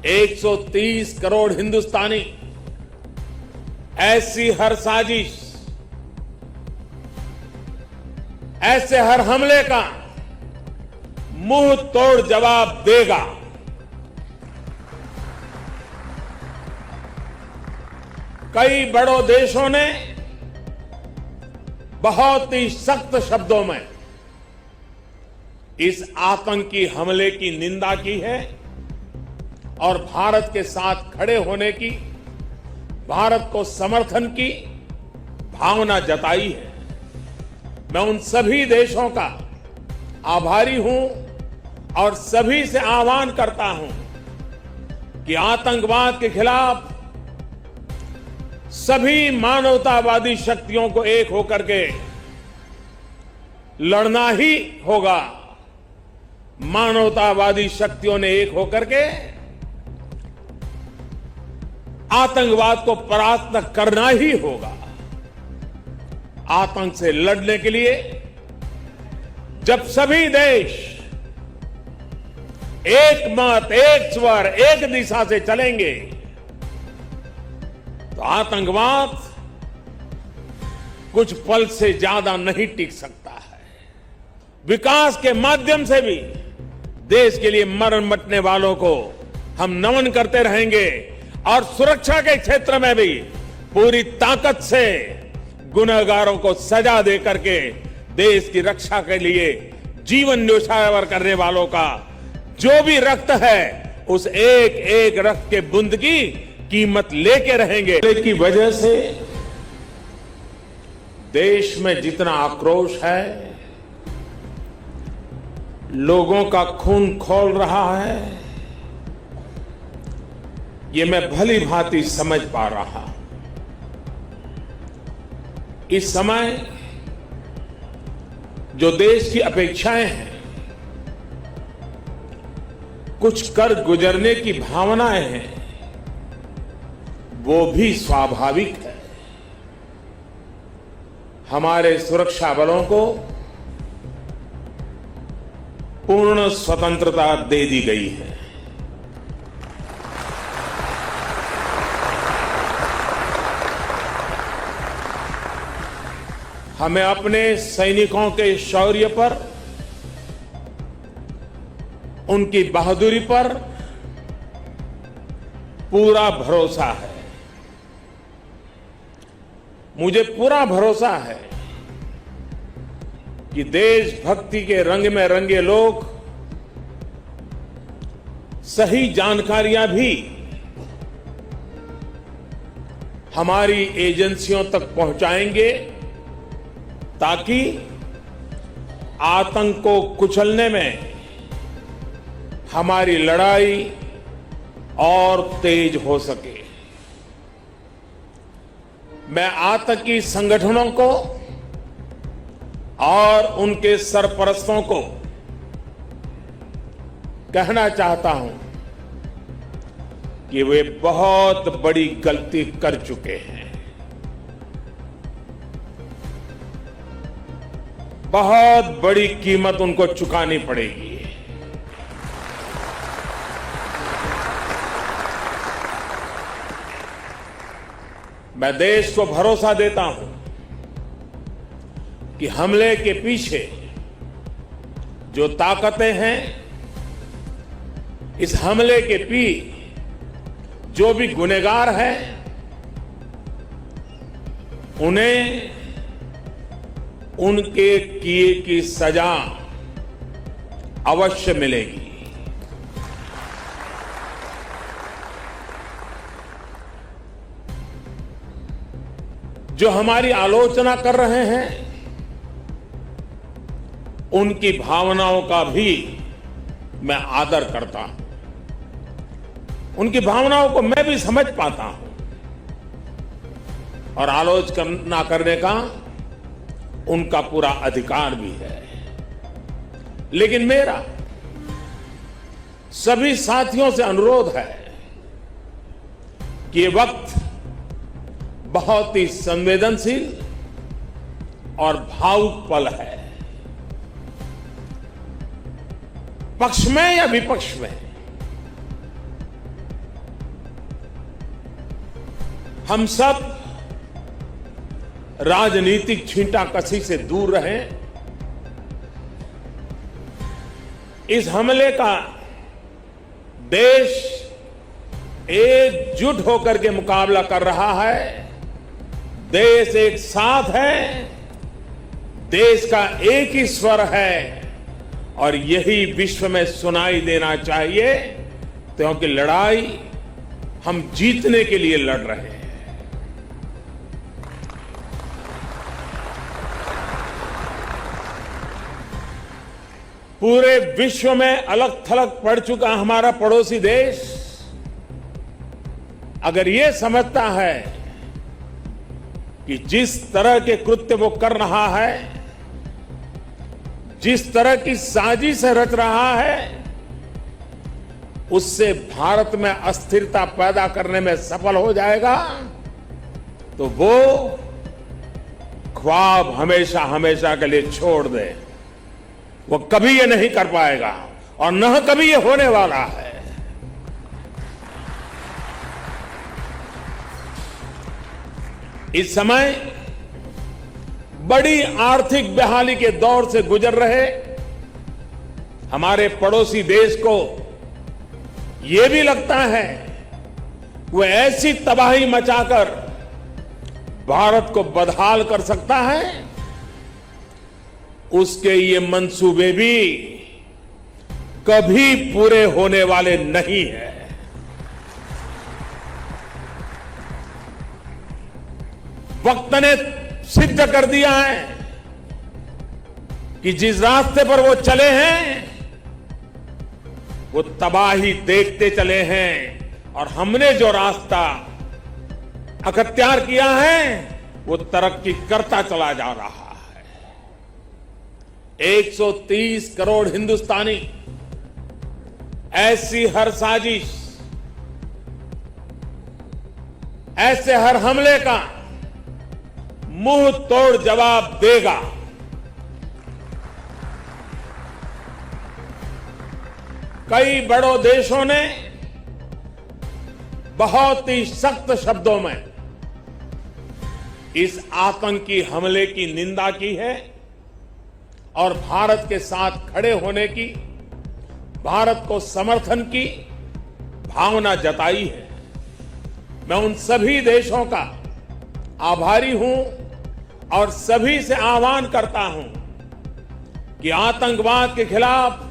130 करोड़ हिंदुस्तानी ऐसी हर साजिश, ऐसे हर हमले का मुंह तोड़ जवाब देगा। कई बड़ों देशों ने बहुत ही सख्त शब्दों में इस आतंकी हमले की निंदा की है और भारत के साथ खड़े होने की, भारत को समर्थन की भावना जताई है। मैं उन सभी देशों का आभारी हूं और सभी से आह्वान करता हूं कि आतंकवाद के खिलाफ सभी मानवतावादी शक्तियों को एक होकर के लड़ना ही होगा। मानवतावादी शक्तियों ने एक होकर के आतंकवाद को परास्त करना ही होगा। आतंक से लड़ने के लिए जब सभी देश एक मत, एक स्वर, एक दिशा से चलेंगे तो आतंकवाद कुछ पल से ज्यादा नहीं टिक सकता है। विकास के माध्यम से भी देश के लिए मरण मटने वालों को हम नमन करते रहेंगे और सुरक्षा के क्षेत्र में भी पूरी ताकत से गुनहगारों को सजा दे करके देश की रक्षा के लिए जीवन न्योछावर करने वालों का जो भी रक्त है उस एक एक रक्त के बूंद की कीमत लेके रहेंगे। की वजह से देश में जितना आक्रोश है, लोगों का खून खौल रहा है, ये मैं भली भांति समझ पा रहा हूं। इस समय जो देश की अपेक्षाएं हैं, कुछ कर गुजरने की भावनाएं हैं, वो भी स्वाभाविक है। हमारे सुरक्षा बलों को पूर्ण स्वतंत्रता दे दी गई है। हमें अपने सैनिकों के शौर्य पर, उनकी बहादुरी पर पूरा भरोसा है। मुझे पूरा भरोसा है कि देशभक्ति के रंग में रंगे लोग सही जानकारियां भी हमारी एजेंसियों तक पहुंचाएंगे ताकि आतंक को कुचलने में हमारी लड़ाई और तेज हो सके। मैं आतंकी संगठनों को और उनके सरपरस्तों को कहना चाहता हूं कि वे बहुत बड़ी गलती कर चुके हैं। बहुत बड़ी कीमत उनको चुकानी पड़ेगी। मैं देश को भरोसा देता हूं कि हमले के पीछे जो ताकतें हैं, इस हमले के जो भी गुनहगार हैं, उन्हें उनके किए की सजा अवश्य मिलेगी। जो हमारी आलोचना कर रहे हैं, उनकी भावनाओं का भी मैं आदर करता हूं। उनकी भावनाओं को मैं भी समझ पाता हूं और आलोचना करने का उनका पूरा अधिकार भी है। लेकिन मेरा सभी साथियों से अनुरोध है कि ये वक्त बहुत ही संवेदनशील और भावुक पल है। पक्ष में या विपक्ष में, हम सब राजनीतिक छींटाकशी से दूर रहें। इस हमले का देश एकजुट होकर के मुकाबला कर रहा है। देश एक साथ है, देश का एक ही स्वर है और यही विश्व में सुनाई देना चाहिए, क्योंकि लड़ाई हम जीतने के लिए लड़ रहे हैं। पूरे विश्व में अलग थलग पड़ चुका हमारा पड़ोसी देश अगर ये समझता है कि जिस तरह के कृत्य वो कर रहा है, जिस तरह की साजिश रच रहा है, उससे भारत में अस्थिरता पैदा करने में सफल हो जाएगा, तो वो ख्वाब हमेशा हमेशा के लिए छोड़ दे। वो कभी ये नहीं कर पाएगा और न कभी ये होने वाला है। इस समय बड़ी आर्थिक बहाली के दौर से गुजर रहे हमारे पड़ोसी देश को यह भी लगता है वो ऐसी तबाही मचाकर भारत को बदहाल कर सकता है, उसके ये मंसूबे भी कभी पूरे होने वाले नहीं है। वक्त ने सिद्ध कर दिया है कि जिस रास्ते पर वो चले हैं वो तबाही देखते चले हैं और हमने जो रास्ता अख्तियार किया है वो तरक्की करता चला जा रहा है। 130 करोड़ हिंदुस्तानी ऐसी हर साजिश, ऐसे हर हमले का मुंह तोड़ जवाब देगा। कई बड़ों देशों ने बहुत ही सख्त शब्दों में इस आतंकी हमले की निंदा की है और भारत के साथ खड़े होने की, भारत को समर्थन की भावना जताई है। मैं उन सभी देशों का आभारी हूं और सभी से आह्वान करता हूं कि आतंकवाद के खिलाफ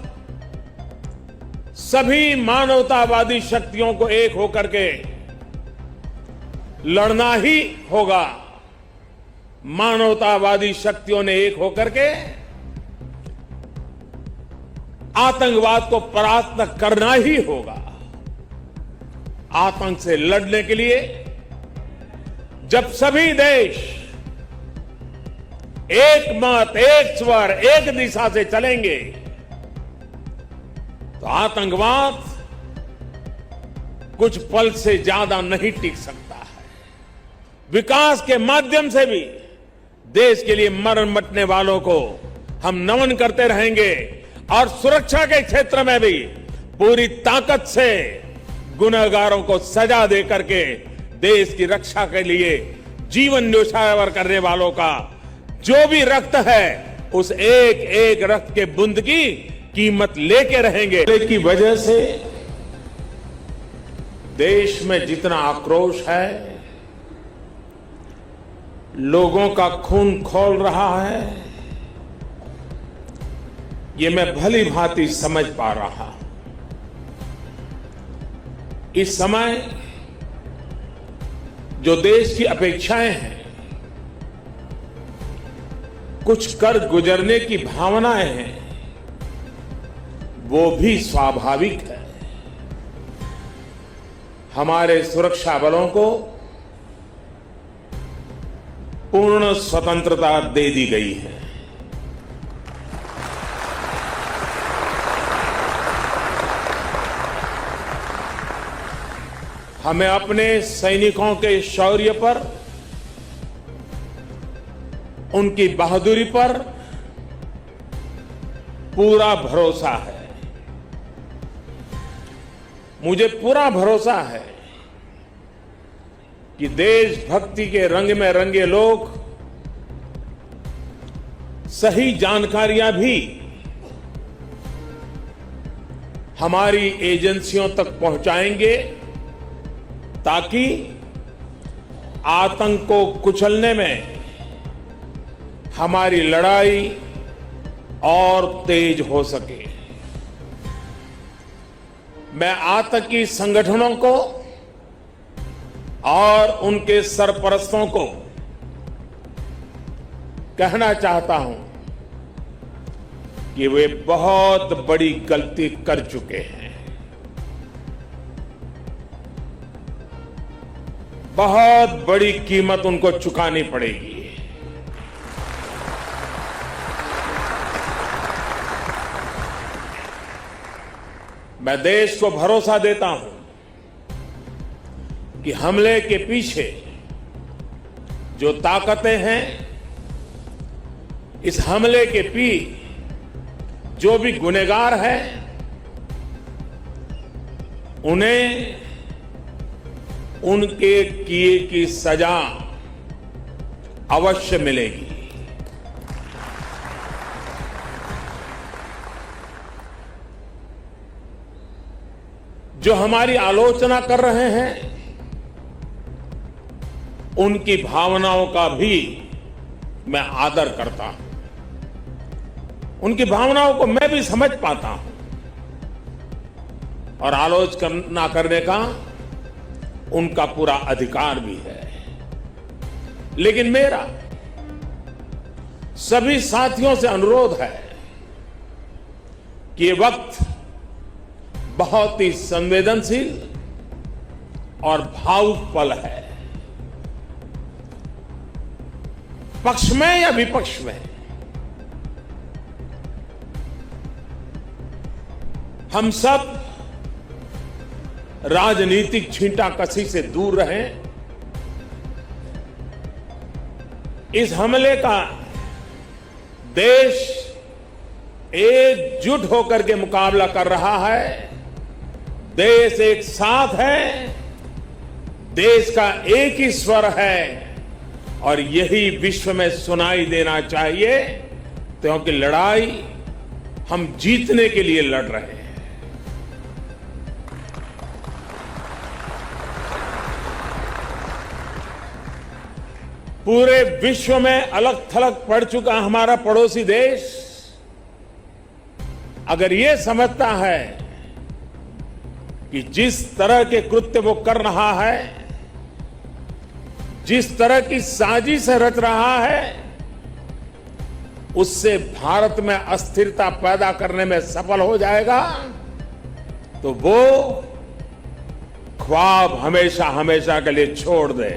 सभी मानवतावादी शक्तियों को एक होकर के लड़ना ही होगा। मानवतावादी शक्तियों ने एक होकर के आतंकवाद को परास्त करना ही होगा। आतंक से लड़ने के लिए जब सभी देश एक मत, एक स्वर, एक दिशा से चलेंगे तो आतंकवाद कुछ पल से ज्यादा नहीं टिक सकता है। विकास के माध्यम से भी देश के लिए मरण मटने वालों को हम नमन करते रहेंगे और सुरक्षा के क्षेत्र में भी पूरी ताकत से गुनहगारों को सजा दे करके देश की रक्षा के लिए जीवन न्योछावर करने वालों का जो भी रक्त है उस एक एक रक्त के बूंद की कीमत लेके रहेंगे। की वजह से देश में जितना आक्रोश है, लोगों का खून खौल रहा है, ये मैं भली भांति समझ पा रहा हूं। इस समय जो देश की अपेक्षाएं हैं, कुछ कर गुजरने की भावनाएं हैं, वो भी स्वाभाविक है। हमारे सुरक्षा बलों को पूर्ण स्वतंत्रता दे दी गई है। हमें अपने सैनिकों के शौर्य पर, उनकी बहादुरी पर पूरा भरोसा है। मुझे पूरा भरोसा है कि देशभक्ति के रंग में रंगे लोग सही जानकारियां भी हमारी एजेंसियों तक पहुंचाएंगे ताकि आतंक को कुचलने में हमारी लड़ाई और तेज हो सके। मैं आतंकी संगठनों को और उनके सरपरस्तों को कहना चाहता हूं कि वे बहुत बड़ी गलती कर चुके हैं। बहुत बड़ी कीमत उनको चुकानी पड़ेगी। मैं देश को भरोसा देता हूं कि हमले के पीछे जो ताकतें हैं, इस हमले के जो भी गुनहगार हैं, उन्हें उनके किए की सजा अवश्य मिलेगी। जो हमारी आलोचना कर रहे हैं, उनकी भावनाओं का भी मैं आदर करता हूं। उनकी भावनाओं को मैं भी समझ पाता हूं और आलोचना करने का उनका पूरा अधिकार भी है। लेकिन मेरा सभी साथियों से अनुरोध है कि ये वक्त बहुत ही संवेदनशील और भावुक पल है। पक्ष में या विपक्ष में, हम सब राजनीतिक छींटाकशी से दूर रहें। इस हमले का देश एकजुट होकर के मुकाबला कर रहा है। देश एक साथ है, देश का एक ही स्वर है और यही विश्व में सुनाई देना चाहिए, क्योंकि लड़ाई हम जीतने के लिए लड़ रहे हैं। पूरे विश्व में अलग थलग पड़ चुका हमारा पड़ोसी देश अगर ये समझता है कि जिस तरह के कृत्य वो कर रहा है, जिस तरह की साजिश रच रहा है, उससे भारत में अस्थिरता पैदा करने में सफल हो जाएगा, तो वो ख्वाब हमेशा हमेशा के लिए छोड़ दे।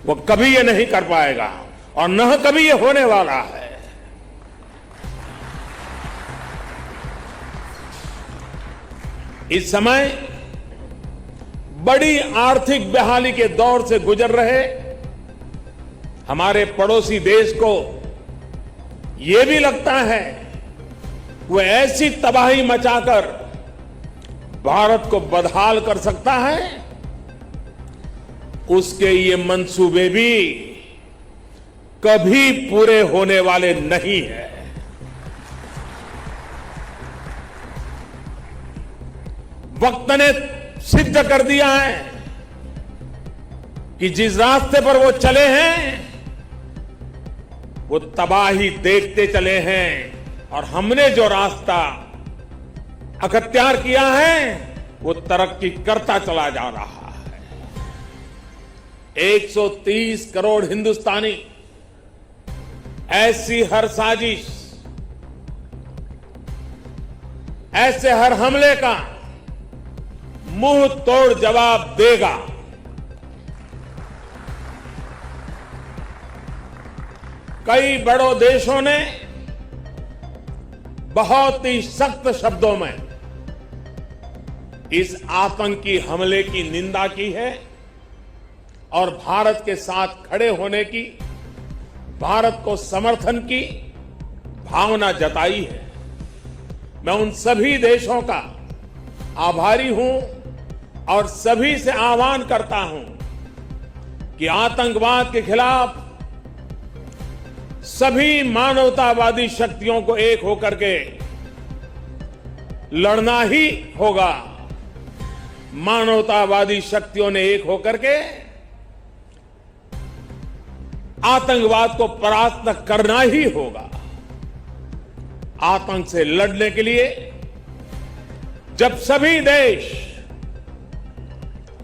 वो कभी ये नहीं कर पाएगा और न कभी ये होने वाला है। इस समय बड़ी आर्थिक बहाली के दौर से गुजर रहे हमारे पड़ोसी देश को यह भी लगता है वो ऐसी तबाही मचाकर भारत को बदहाल कर सकता है, उसके ये मंसूबे भी कभी पूरे होने वाले नहीं है। वक्त ने सिद्ध कर दिया है कि जिस रास्ते पर वो चले हैं वो तबाही देखते चले हैं और हमने जो रास्ता अख्तियार किया है वो तरक्की करता चला जा रहा है। 130 करोड़ हिंदुस्तानी ऐसी हर साजिश, ऐसे हर हमले का मुंह तोड़ जवाब देगा। कई बड़ों देशों ने बहुत ही सख्त शब्दों में इस आतंकी हमले की निंदा की है और भारत के साथ खड़े होने की, भारत को समर्थन की भावना जताई है। मैं उन सभी देशों का आभारी हूं और सभी से आह्वान करता हूं कि आतंकवाद के खिलाफ सभी मानवतावादी शक्तियों को एक होकर के लड़ना ही होगा। मानवतावादी शक्तियों ने एक होकर के आतंकवाद को परास्त करना ही होगा। आतंक से लड़ने के लिए जब सभी देश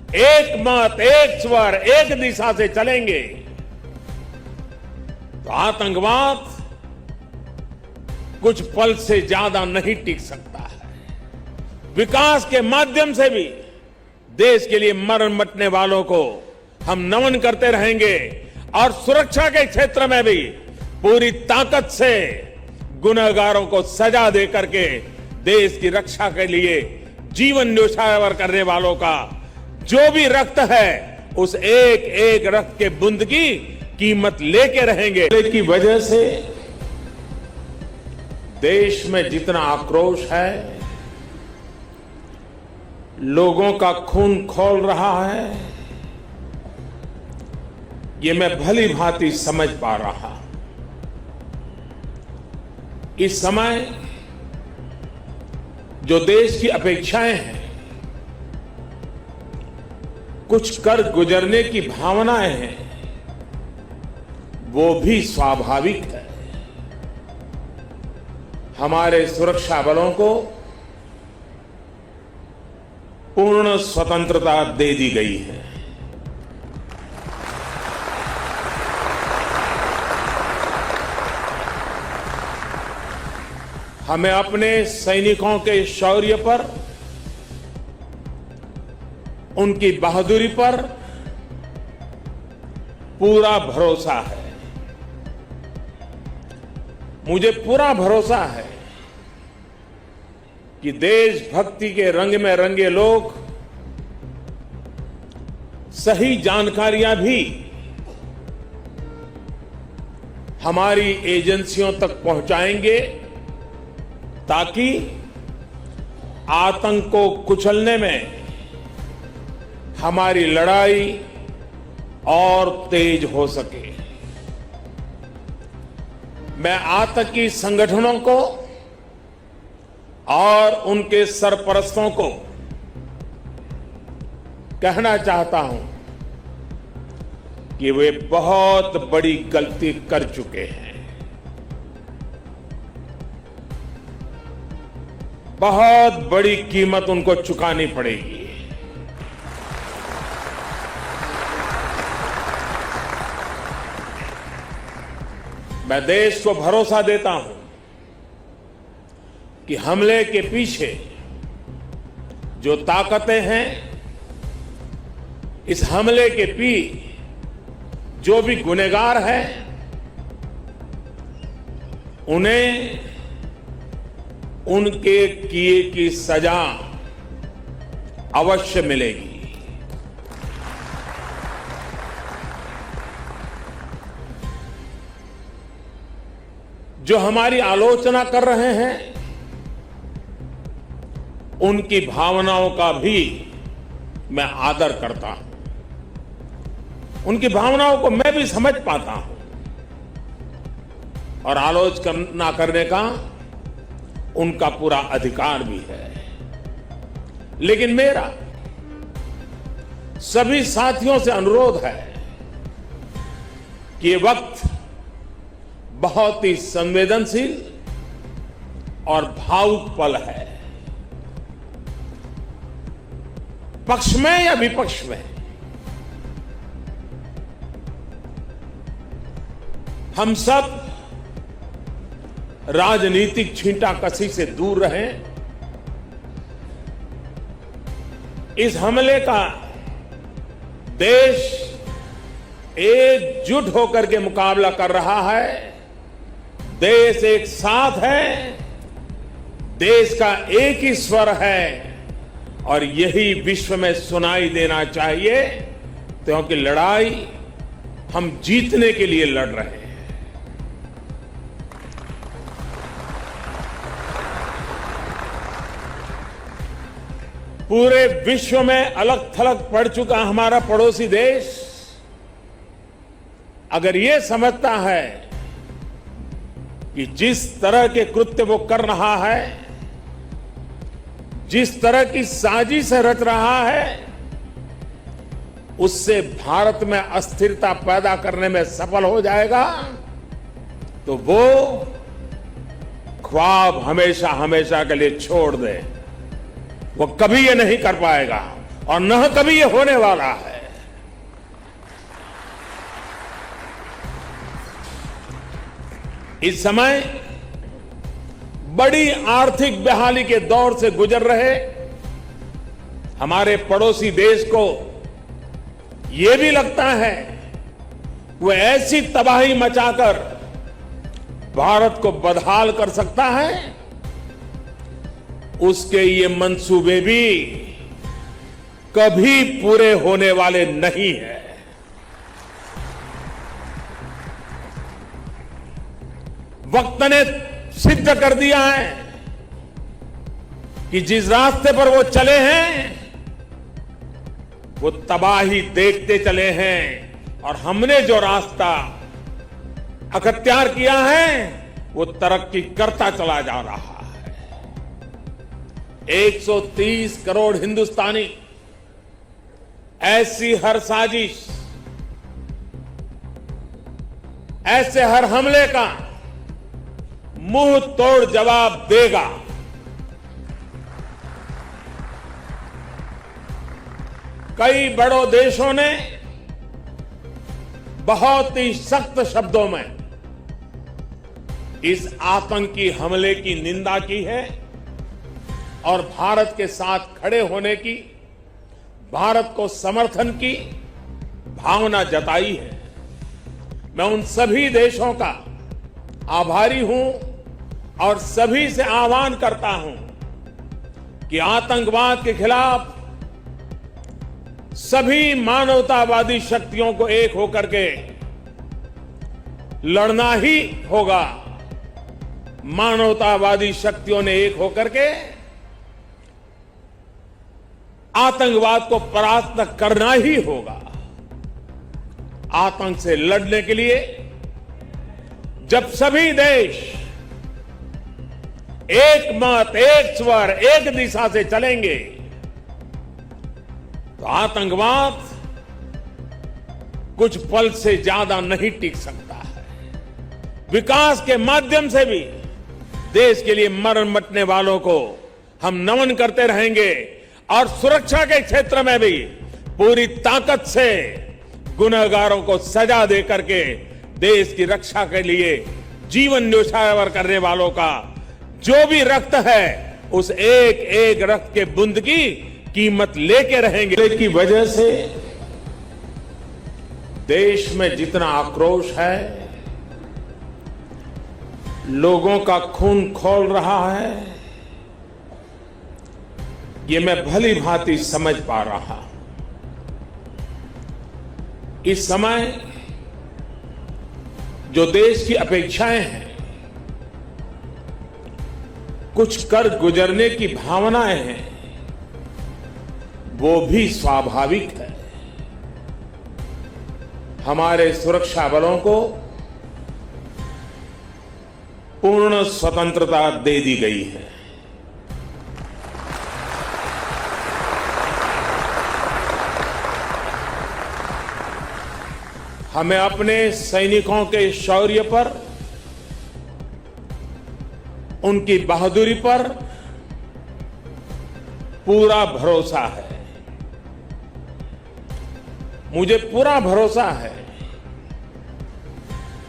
एक मत, एक स्वर, एक दिशा से चलेंगे तो आतंकवाद कुछ पल से ज्यादा नहीं टिक सकता है। विकास के माध्यम से भी देश के लिए मरण मटने वालों को हम नमन करते रहेंगे और सुरक्षा के क्षेत्र में भी पूरी ताकत से गुनहगारों को सजा दे करके देश की रक्षा के लिए जीवन न्योछावर करने वालों का जो भी रक्त है उस एक एक रक्त के बूंद की कीमत लेके रहेंगे। की वजह से देश में जितना आक्रोश है, लोगों का खून खौल रहा है, ये मैं भली भांति समझ पा रहा। इस समय जो देश की अपेक्षाएं हैं, कुछ कर गुजरने की भावनाएं हैं, वो भी स्वाभाविक है। हमारे सुरक्षा बलों को पूर्ण स्वतंत्रता दे दी गई है। हमें अपने सैनिकों के शौर्य पर, उनकी बहादुरी पर पूरा भरोसा है। मुझे पूरा भरोसा है कि देशभक्ति के रंग में रंगे लोग सही जानकारियां भी हमारी एजेंसियों तक पहुंचाएंगे ताकि आतंक को कुचलने में हमारी लड़ाई और तेज हो सके। मैं आतंकी संगठनों को और उनके सरपरस्तों को कहना चाहता हूं कि वे बहुत बड़ी गलती कर चुके हैं। बहुत बड़ी कीमत उनको चुकानी पड़ेगी। मैं देश को भरोसा देता हूं कि हमले के पीछे जो ताकतें हैं, इस हमले के जो भी गुनहगार हैं, उन्हें उनके किए की सजा अवश्य मिलेगी। जो हमारी आलोचना कर रहे हैं, उनकी भावनाओं का भी मैं आदर करता हूं। उनकी भावनाओं को मैं भी समझ पाता हूं और आलोचना करने का उनका पूरा अधिकार भी है। लेकिन मेरा सभी साथियों से अनुरोध है कि ये वक्त बहुत ही संवेदनशील और भावुक पल है। पक्ष में या विपक्ष में, हम सब राजनीतिक छींटाकशी से दूर रहें। इस हमले का देश एकजुट होकर के मुकाबला कर रहा है। देश एक साथ है, देश का एक ही स्वर है और यही विश्व में सुनाई देना चाहिए, क्योंकि लड़ाई हम जीतने के लिए लड़ रहे हैं। पूरे विश्व में अलग थलग पड़ चुका हमारा पड़ोसी देश अगर ये समझता है कि जिस तरह के कृत्य वो कर रहा है, जिस तरह की साजिश रच रहा है, उससे भारत में अस्थिरता पैदा करने में सफल हो जाएगा, तो वो ख्वाब हमेशा हमेशा के लिए छोड़ दे। वो कभी ये नहीं कर पाएगा और न कभी ये होने वाला है। इस समय बड़ी आर्थिक बहाली के दौर से गुजर रहे हमारे पड़ोसी देश को यह भी लगता है वो ऐसी तबाही मचाकर भारत को बदहाल कर सकता है, उसके ये मंसूबे भी कभी पूरे होने वाले नहीं है। वक्त ने सिद्ध कर दिया है कि जिस रास्ते पर वो चले हैं वो तबाही देखते चले हैं, और हमने जो रास्ता अख्तियार किया है वो तरक्की करता चला जा रहा है। 130 करोड़ हिंदुस्तानी ऐसी हर साजिश, ऐसे हर हमले का मुंह तोड़ जवाब देगा। कई बड़ों देशों ने बहुत ही सख्त शब्दों में इस आतंकी हमले की निंदा की है और भारत के साथ खड़े होने की, भारत को समर्थन की भावना जताई है। मैं उन सभी देशों का आभारी हूं और सभी से आह्वान करता हूं कि आतंकवाद के खिलाफ सभी मानवतावादी शक्तियों को एक होकर के लड़ना ही होगा। मानवतावादी शक्तियों ने एक होकर के आतंकवाद को परास्त करना ही होगा। आतंक से लड़ने के लिए जब सभी देश एक मत, एक स्वर, एक दिशा से चलेंगे तो आतंकवाद कुछ पल से ज्यादा नहीं टिक सकता है। विकास के माध्यम से भी देश के लिए मरण मटने वालों को हम नमन करते रहेंगे और सुरक्षा के क्षेत्र में भी पूरी ताकत से गुनहगारों को सजा दे करके देश की रक्षा के लिए जीवन न्योछावर करने वालों का जो भी रक्त है उस एक एक रक्त के बूंद की कीमत लेके रहेंगे। की वजह से देश में जितना आक्रोश है, लोगों का खून खौल रहा है, ये मैं भली भांति समझ पा रहा। इस समय जो देश की अपेक्षाएं हैं, कुछ कर गुजरने की भावनाएं हैं, वो भी स्वाभाविक है। हमारे सुरक्षा बलों को पूर्ण स्वतंत्रता दे दी गई है। हमें अपने सैनिकों के शौर्य पर, उनकी बहादुरी पर पूरा भरोसा है। मुझे पूरा भरोसा है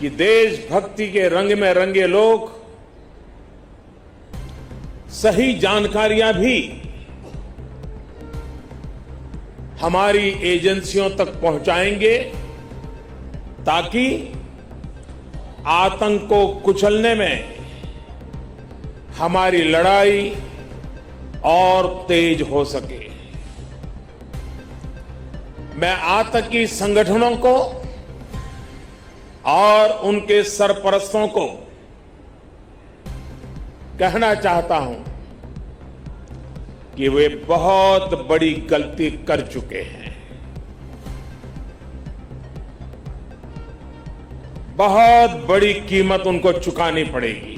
कि देशभक्ति के रंग में रंगे लोग सही जानकारियां भी हमारी एजेंसियों तक पहुंचाएंगे ताकि आतंक को कुचलने में हमारी लड़ाई और तेज हो सके। मैं आतंकी संगठनों को और उनके सरपरस्तों को कहना चाहता हूं कि वे बहुत बड़ी गलती कर चुके हैं। बहुत बड़ी कीमत उनको चुकानी पड़ेगी।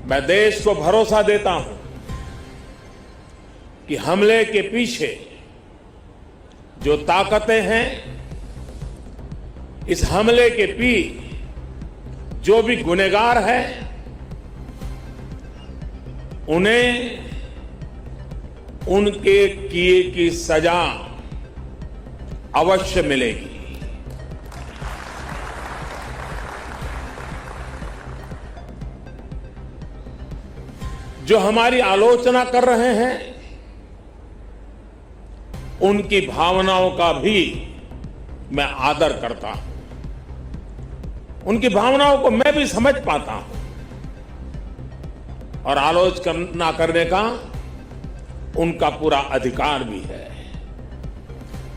मैं देश को भरोसा देता हूं कि हमले के पीछे जो ताकतें हैं, इस हमले के जो भी गुनहगार हैं, उन्हें उनके किए की सजा अवश्य मिलेगी। जो हमारी आलोचना कर रहे हैं, उनकी भावनाओं का भी मैं आदर करता हूं। उनकी भावनाओं को मैं भी समझ पाता हूं और आलोचना करने का उनका पूरा अधिकार भी है।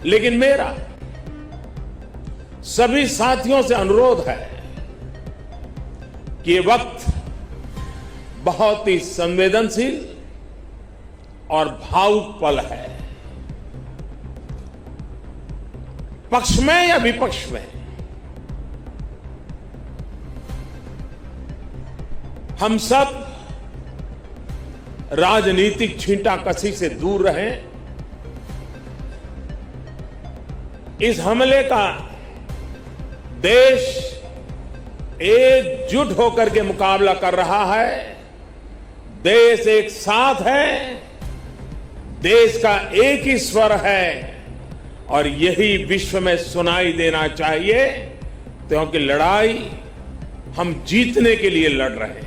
लेकिन मेरा सभी साथियों से अनुरोध है कि ये वक्त बहुत ही संवेदनशील और भावुक पल है। पक्ष में या विपक्ष में, हम सब राजनीतिक छींटाकशी से दूर रहें। इस हमले का देश एकजुट होकर के मुकाबला कर रहा है। देश एक साथ है, देश का एक ही स्वर है और यही विश्व में सुनाई देना चाहिए, क्योंकि लड़ाई हम जीतने के लिए लड़ रहे हैं।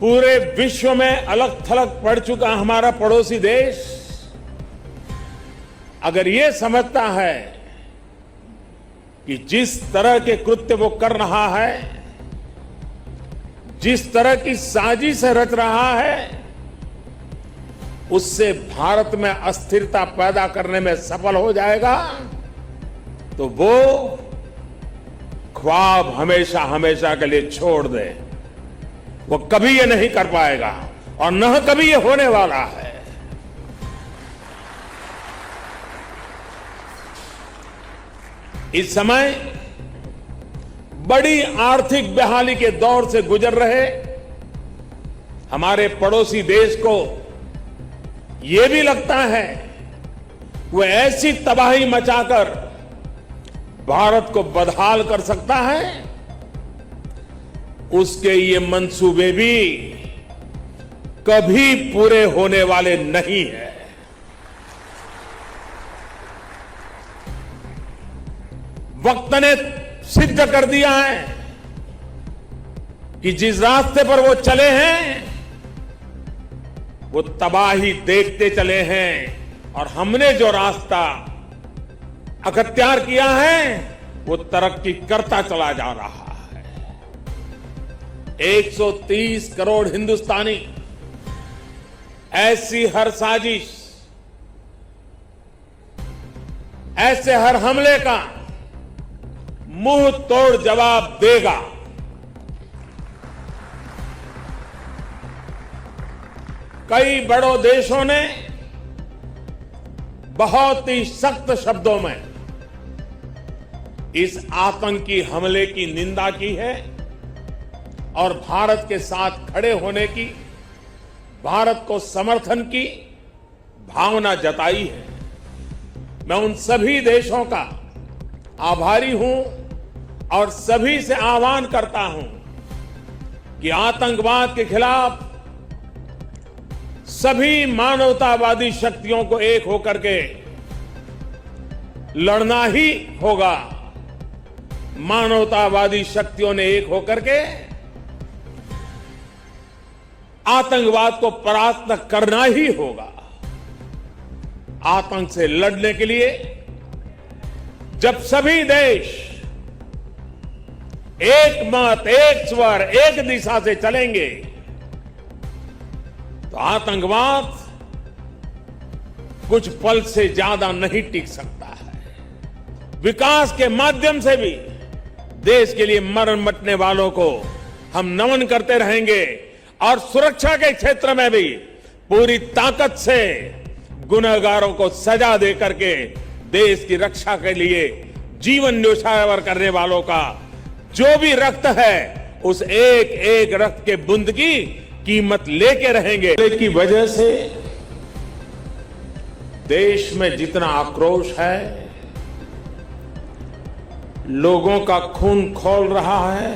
पूरे विश्व में अलग थलग पड़ चुका हमारा पड़ोसी देश अगर ये समझता है कि जिस तरह के कृत्य वो कर रहा है, जिस तरह की साजिश रच रहा है, उससे भारत में अस्थिरता पैदा करने में सफल हो जाएगा, तो वो ख्वाब हमेशा हमेशा के लिए छोड़ दे। वो कभी ये नहीं कर पाएगा और न कभी ये होने वाला है। इस समय बड़ी आर्थिक बहाली के दौर से गुजर रहे हमारे पड़ोसी देश को यह भी लगता है वो ऐसी तबाही मचाकर भारत को बदहाल कर सकता है, उसके ये मंसूबे भी कभी पूरे होने वाले नहीं है। वक्त ने सिद्ध कर दिया है कि जिस रास्ते पर वो चले हैं वो तबाही देखते चले हैं और हमने जो रास्ता अख्तियार किया है वो तरक्की करता चला जा रहा है। 130 करोड़ हिंदुस्तानी ऐसी हर साजिश, ऐसे हर हमले का मुंह तोड़ जवाब देगा। कई बड़ों देशों ने बहुत ही सख्त शब्दों में इस आतंकी हमले की निंदा की है और भारत के साथ खड़े होने की, भारत को समर्थन की भावना जताई है। मैं उन सभी देशों का आभारी हूं और सभी से आह्वान करता हूं कि आतंकवाद के खिलाफ सभी मानवतावादी शक्तियों को एक होकर के लड़ना ही होगा। मानवतावादी शक्तियों ने एक होकर के आतंकवाद को परास्त करना ही होगा। आतंक से लड़ने के लिए जब सभी देश एक मत, एक स्वर, एक दिशा से चलेंगे तो आतंकवाद कुछ पल से ज्यादा नहीं टिक सकता है। विकास के माध्यम से भी देश के लिए मरन मटने वालों को हम नमन करते रहेंगे और सुरक्षा के क्षेत्र में भी पूरी ताकत से गुनहगारों को सजा दे करके देश की रक्षा के लिए जीवन न्योछावर करने वालों का जो भी रक्त है उस एक एक रक्त के बूंद की कीमत लेके रहेंगे। की वजह से देश में जितना आक्रोश है, लोगों का खून खौल रहा है,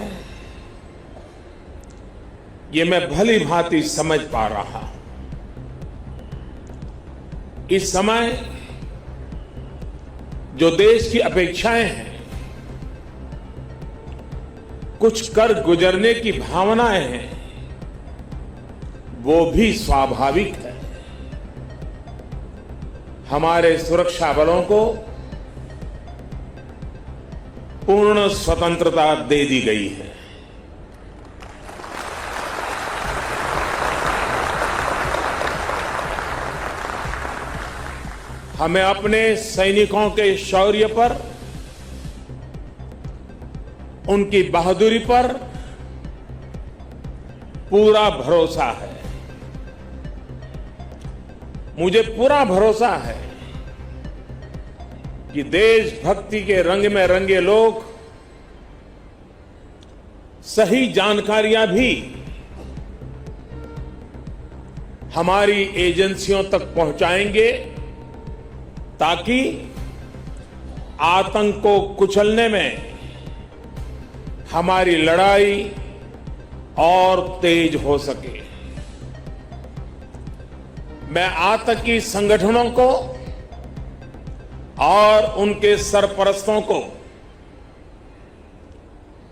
ये मैं भली भांति समझ पा रहा हूं। इस समय जो देश की अपेक्षाएं हैं, कुछ कर गुजरने की भावनाएं हैं, वो भी स्वाभाविक है। हमारे सुरक्षा बलों को पूर्ण स्वतंत्रता दे दी गई है। हमें अपने सैनिकों के शौर्य पर, उनकी बहादुरी पर पूरा भरोसा है। मुझे पूरा भरोसा है कि देशभक्ति के रंग में रंगे लोग सही जानकारियां भी हमारी एजेंसियों तक पहुंचाएंगे ताकि आतंक को कुचलने में हमारी लड़ाई और तेज हो सके। मैं आतंकी संगठनों को और उनके सरपरस्तों को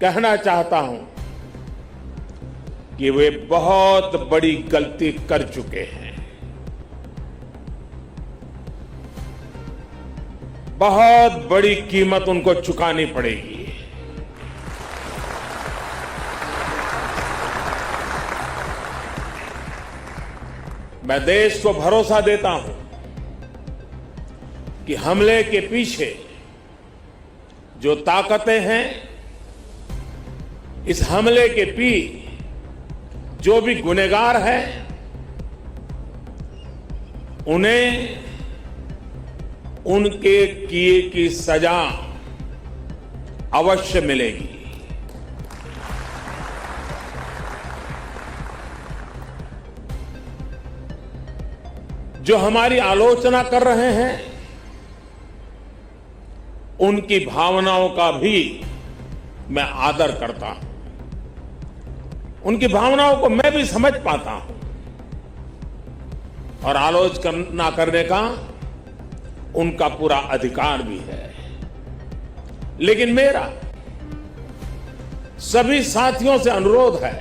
कहना चाहता हूं कि वे बहुत बड़ी गलती कर चुके हैं। बहुत बड़ी कीमत उनको चुकानी पड़ेगी। मैं देश को भरोसा देता हूं कि हमले के पीछे जो ताकतें हैं, इस हमले के जो भी गुनहगार हैं, उन्हें उनके किए की सजा अवश्य मिलेगी। जो हमारी आलोचना कर रहे हैं, उनकी भावनाओं का भी मैं आदर करता हूं। उनकी भावनाओं को मैं भी समझ पाता हूं और आलोचना करने का उनका पूरा अधिकार भी है। लेकिन मेरा सभी साथियों से अनुरोध है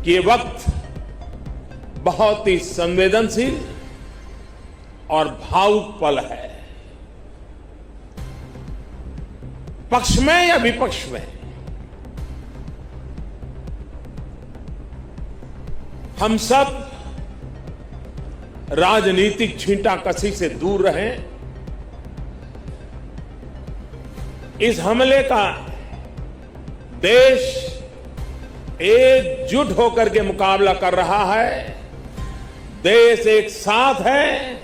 कि ये वक्त बहुत ही संवेदनशील और भावुक पल है। पक्ष में या विपक्ष में, हम सब राजनीतिक छींटाकशी से दूर रहें। इस हमले का देश एकजुट होकर के मुकाबला कर रहा है। देश एक साथ है,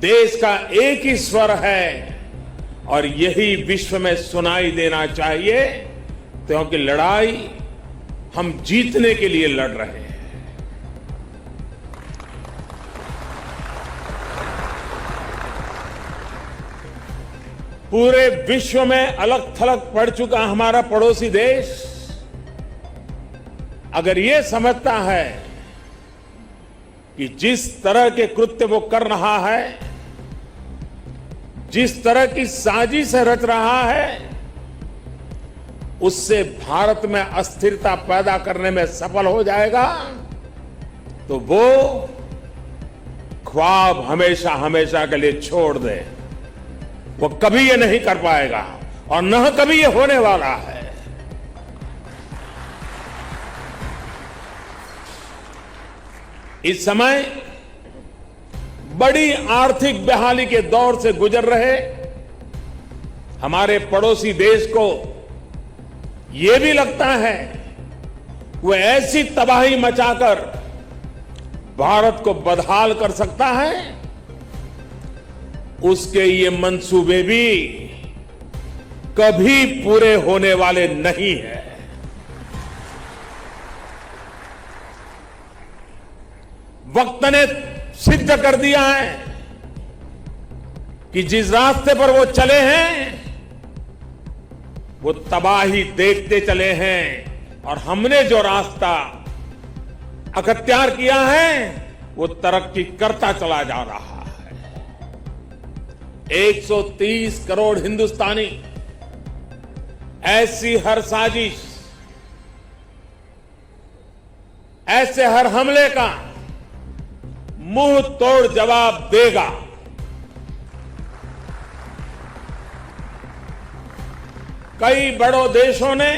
देश का एक ही स्वर है और यही विश्व में सुनाई देना चाहिए, क्योंकि लड़ाई हम जीतने के लिए लड़ रहे हैं। पूरे विश्व में अलग थलग पड़ चुका हमारा पड़ोसी देश अगर ये समझता है कि जिस तरह के कृत्य वो कर रहा है, जिस तरह की साजिश रच रहा है, उससे भारत में अस्थिरता पैदा करने में सफल हो जाएगा, तो वो ख्वाब हमेशा हमेशा के लिए छोड़ दे। वो कभी ये नहीं कर पाएगा और न कभी ये होने वाला है। इस समय बड़ी आर्थिक बहाली के दौर से गुजर रहे हमारे पड़ोसी देश को ये भी लगता है वो ऐसी तबाही मचाकर भारत को बदहाल कर सकता है, उसके ये मंसूबे भी कभी पूरे होने वाले नहीं हैं। वक्त ने सिद्ध कर दिया है कि जिस रास्ते पर वो चले हैं वो तबाही देखते चले हैं, और हमने जो रास्ता अख्तियार किया है वो तरक्की करता चला जा रहा है। 130 करोड़ हिंदुस्तानी ऐसी हर साजिश, ऐसे हर हमले का मुंह तोड़ जवाब देगा। कई बड़ों देशों ने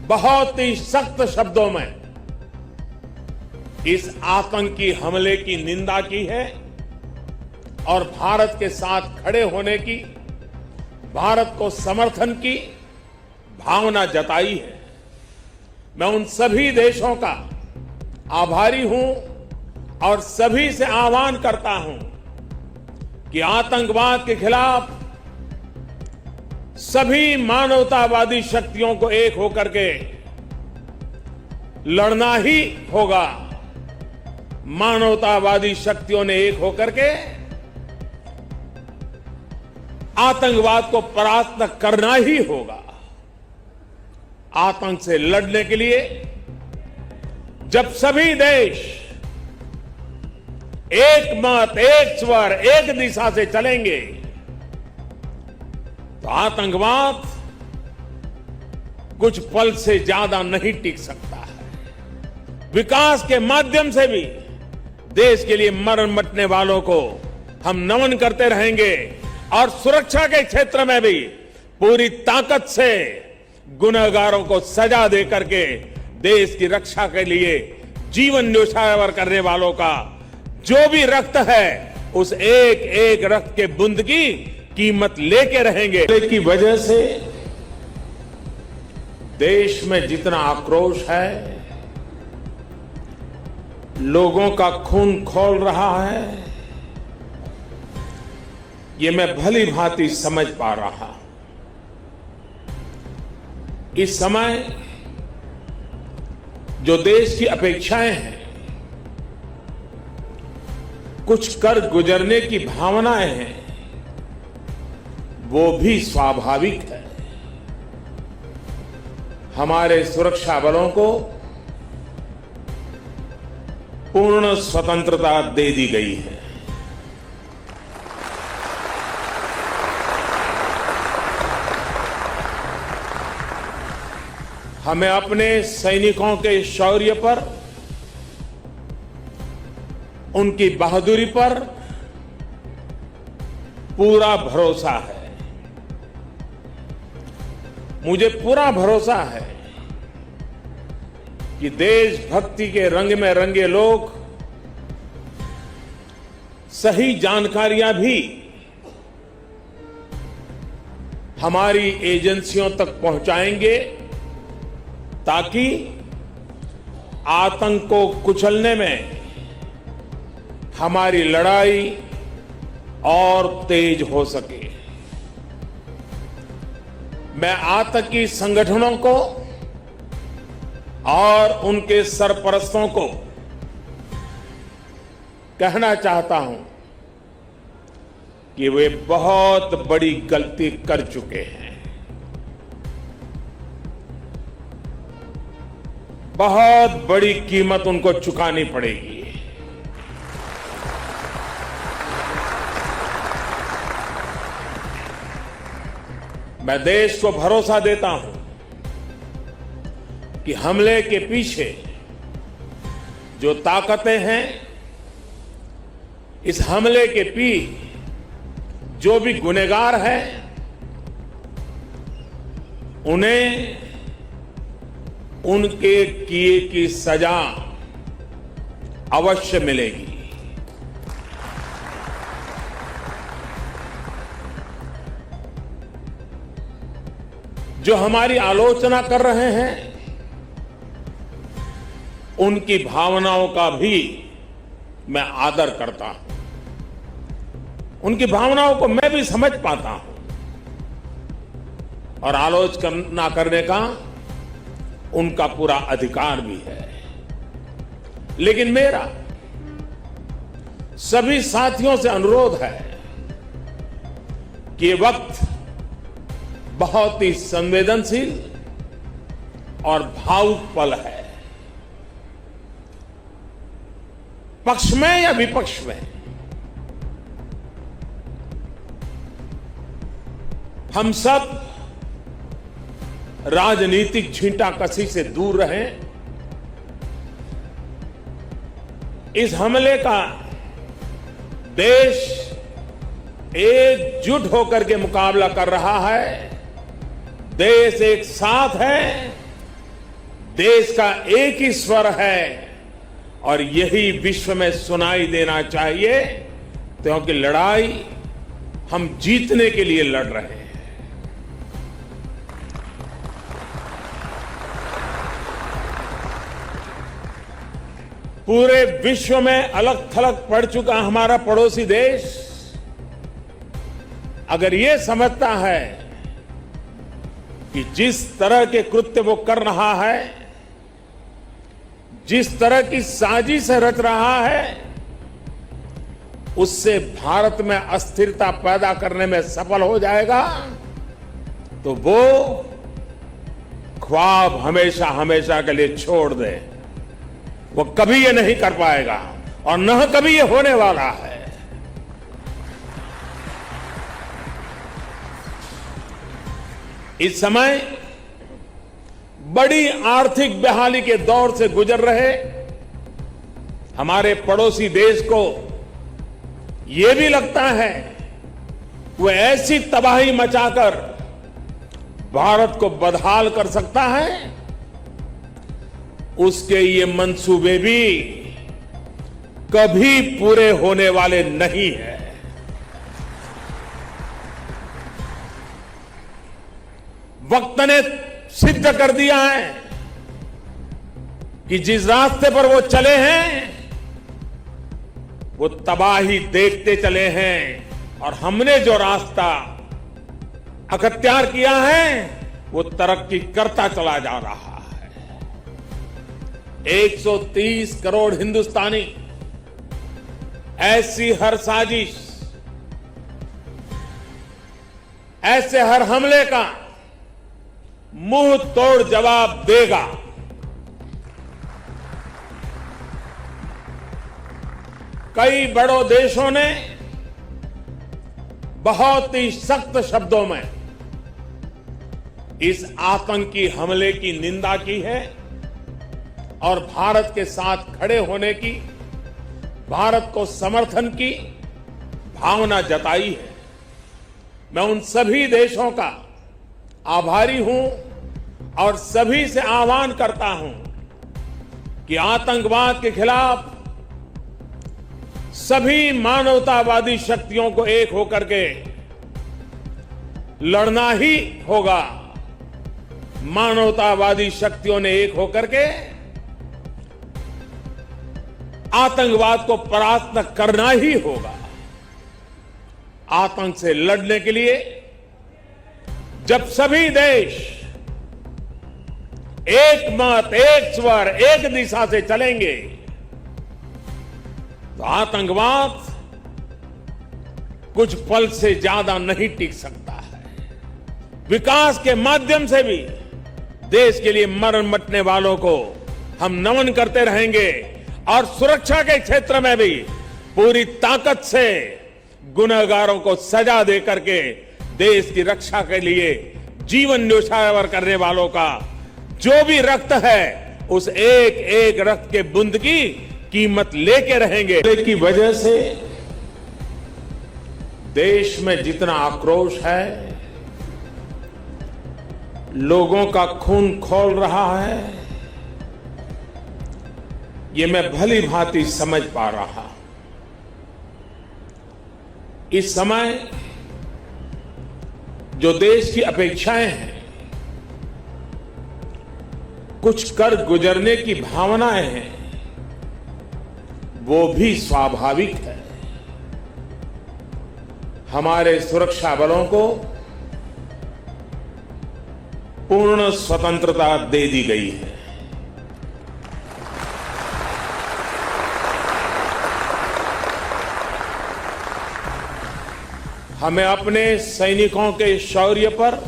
बहुत ही सख्त शब्दों में इस आतंकी हमले की निंदा की है और भारत के साथ खड़े होने की, भारत को समर्थन की भावना जताई है। मैं उन सभी देशों का आभारी हूं और सभी से आह्वान करता हूं कि आतंकवाद के खिलाफ सभी मानवतावादी शक्तियों को एक होकर के लड़ना ही होगा। मानवतावादी शक्तियों ने एक होकर के आतंकवाद को परास्त करना ही होगा। आतंक से लड़ने के लिए जब सभी देश एक मत, एक स्वर, एक दिशा से चलेंगे तो आतंकवाद कुछ पल से ज्यादा नहीं टिक सकता है। विकास के माध्यम से भी देश के लिए मरण मटने वालों को हम नमन करते रहेंगे और सुरक्षा के क्षेत्र में भी पूरी ताकत से गुनहगारों को सजा दे करके देश की रक्षा के लिए जीवन न्योछावर करने वालों का जो भी रक्त है उस एक एक रक्त के बूंद की कीमत लेके रहेंगे। की वजह से देश में जितना आक्रोश है, लोगों का खून खौल रहा है, ये मैं भली भांति समझ पा रहा। इस समय जो देश की अपेक्षाएं हैं, कुछ कर गुजरने की भावनाएं हैं, वो भी स्वाभाविक है। हमारे सुरक्षा बलों को पूर्ण स्वतंत्रता दे दी गई है। हमें अपने सैनिकों के शौर्य पर, उनकी बहादुरी पर पूरा भरोसा है। मुझे पूरा भरोसा है कि देशभक्ति के रंग में रंगे लोग सही जानकारियां भी हमारी एजेंसियों तक पहुंचाएंगे ताकि आतंक को कुचलने में हमारी लड़ाई और तेज हो सके। मैं आतंकी संगठनों को और उनके सरपरस्तों को कहना चाहता हूं कि वे बहुत बड़ी गलती कर चुके हैं। बहुत बड़ी कीमत उनको चुकानी पड़ेगी। मैं देश को भरोसा देता हूं कि हमले के पीछे जो ताकतें हैं, इस हमले के पीछे जो भी गुनहगार हैं, उन्हें उनके किए की सजा अवश्य मिलेगी। जो हमारी आलोचना कर रहे हैं, उनकी भावनाओं का भी मैं आदर करता हूं। उनकी भावनाओं को मैं भी समझ पाता हूं और आलोचना करने का उनका पूरा अधिकार भी है। लेकिन मेरा सभी साथियों से अनुरोध है कि ये वक्त बहुत ही संवेदनशील और भावुक पल है। पक्ष में या विपक्ष में, हम सब राजनीतिक छींटाकशी से दूर रहें। इस हमले का देश एकजुट होकर के मुकाबला कर रहा है। देश एक साथ है, देश का एक ही स्वर है और यही विश्व में सुनाई देना चाहिए, क्योंकि लड़ाई हम जीतने के लिए लड़ रहे हैं। पूरे विश्व में अलग थलग पड़ चुका हमारा पड़ोसी देश अगर ये समझता है कि जिस तरह के कृत्य वो कर रहा है, जिस तरह की साजिश रच रहा है, उससे भारत में अस्थिरता पैदा करने में सफल हो जाएगा, तो वो ख्वाब हमेशा हमेशा के लिए छोड़ दे। वो कभी ये नहीं कर पाएगा और न कभी ये होने वाला है। इस समय बड़ी आर्थिक बहाली के दौर से गुजर रहे हमारे पड़ोसी देश को यह भी लगता है वो ऐसी तबाही मचाकर भारत को बदहाल कर सकता है, उसके ये मंसूबे भी कभी पूरे होने वाले नहीं है। वक्त ने सिद्ध कर दिया है कि जिस रास्ते पर वो चले हैं वो तबाही देखते चले हैं और हमने जो रास्ता अख्तियार किया है वो तरक्की करता चला जा रहा है। 130 करोड़ हिंदुस्तानी ऐसी हर साजिश, ऐसे हर हमले का मुंह तोड़ जवाब देगा। कई बड़ों देशों ने बहुत ही सख्त शब्दों में इस आतंकी हमले की निंदा की है और भारत के साथ खड़े होने की, भारत को समर्थन की भावना जताई है। मैं उन सभी देशों का आभारी हूं और सभी से आह्वान करता हूं कि आतंकवाद के खिलाफ सभी मानवतावादी शक्तियों को एक होकर के लड़ना ही होगा। मानवतावादी शक्तियों ने एक होकर के आतंकवाद को परास्त करना ही होगा। आतंक से लड़ने के लिए जब सभी देश एक मत, एक स्वर, एक दिशा से चलेंगे तो आतंकवाद कुछ पल से ज्यादा नहीं टिक सकता है। विकास के माध्यम से भी देश के लिए मरण मटने वालों को हम नमन करते रहेंगे और सुरक्षा के क्षेत्र में भी पूरी ताकत से गुनहगारों को सजा दे करके देश की रक्षा के लिए जीवन न्योछावर करने वालों का जो भी रक्त है उस एक एक रक्त के बूंद की कीमत लेके रहेंगे। की वजह से देश में जितना आक्रोश है, लोगों का खून खौल रहा है, ये मैं भली भांति समझ पा रहा। इस समय जो देश की अपेक्षाएं हैं कुछ कर गुजरने की भावनाएं हैं, वो भी स्वाभाविक है। हमारे सुरक्षा बलों को पूर्ण स्वतंत्रता दे दी गई है। हमें अपने सैनिकों के शौर्य पर,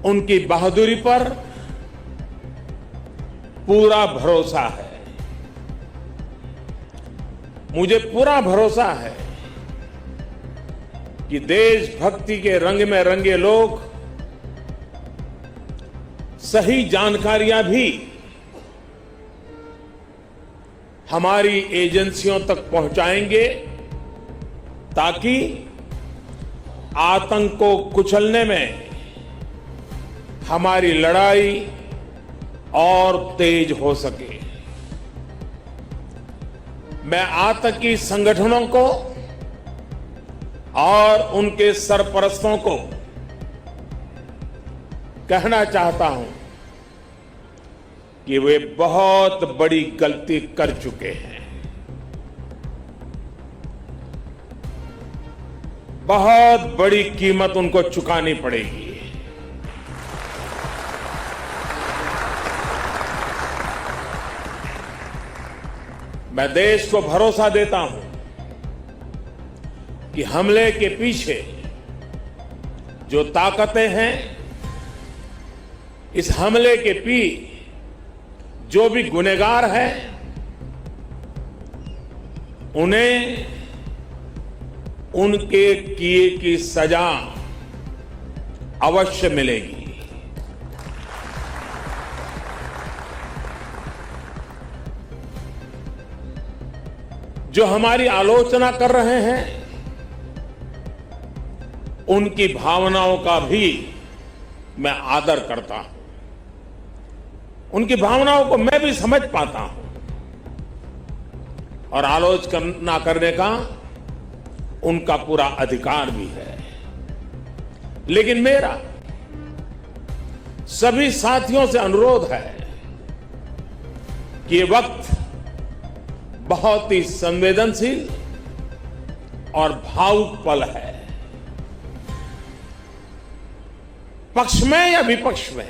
उनकी बहादुरी पर पूरा भरोसा है। मुझे पूरा भरोसा है कि देशभक्ति के रंग में रंगे लोग सही जानकारियां भी हमारी एजेंसियों तक पहुंचाएंगे, ताकि आतंक को कुचलने में हमारी लड़ाई और तेज हो सके। मैं आतंकी संगठनों को और उनके सरपरस्तों को कहना चाहता हूं कि वे बहुत बड़ी गलती कर चुके हैं। बहुत बड़ी कीमत उनको चुकानी पड़ेगी। मैं देश को भरोसा देता हूं कि हमले के पीछे जो ताकतें हैं, इस हमले के जो भी गुनहगार हैं, उन्हें उनके किए की सजा अवश्य मिलेगी। जो हमारी आलोचना कर रहे हैं, उनकी भावनाओं का भी मैं आदर करता हूं। उनकी भावनाओं को मैं भी समझ पाता हूं और आलोचना करने का उनका पूरा अधिकार भी है। लेकिन मेरा सभी साथियों से अनुरोध है कि ये वक्त बहुत ही संवेदनशील और भावुक पल है। पक्ष में या विपक्ष में,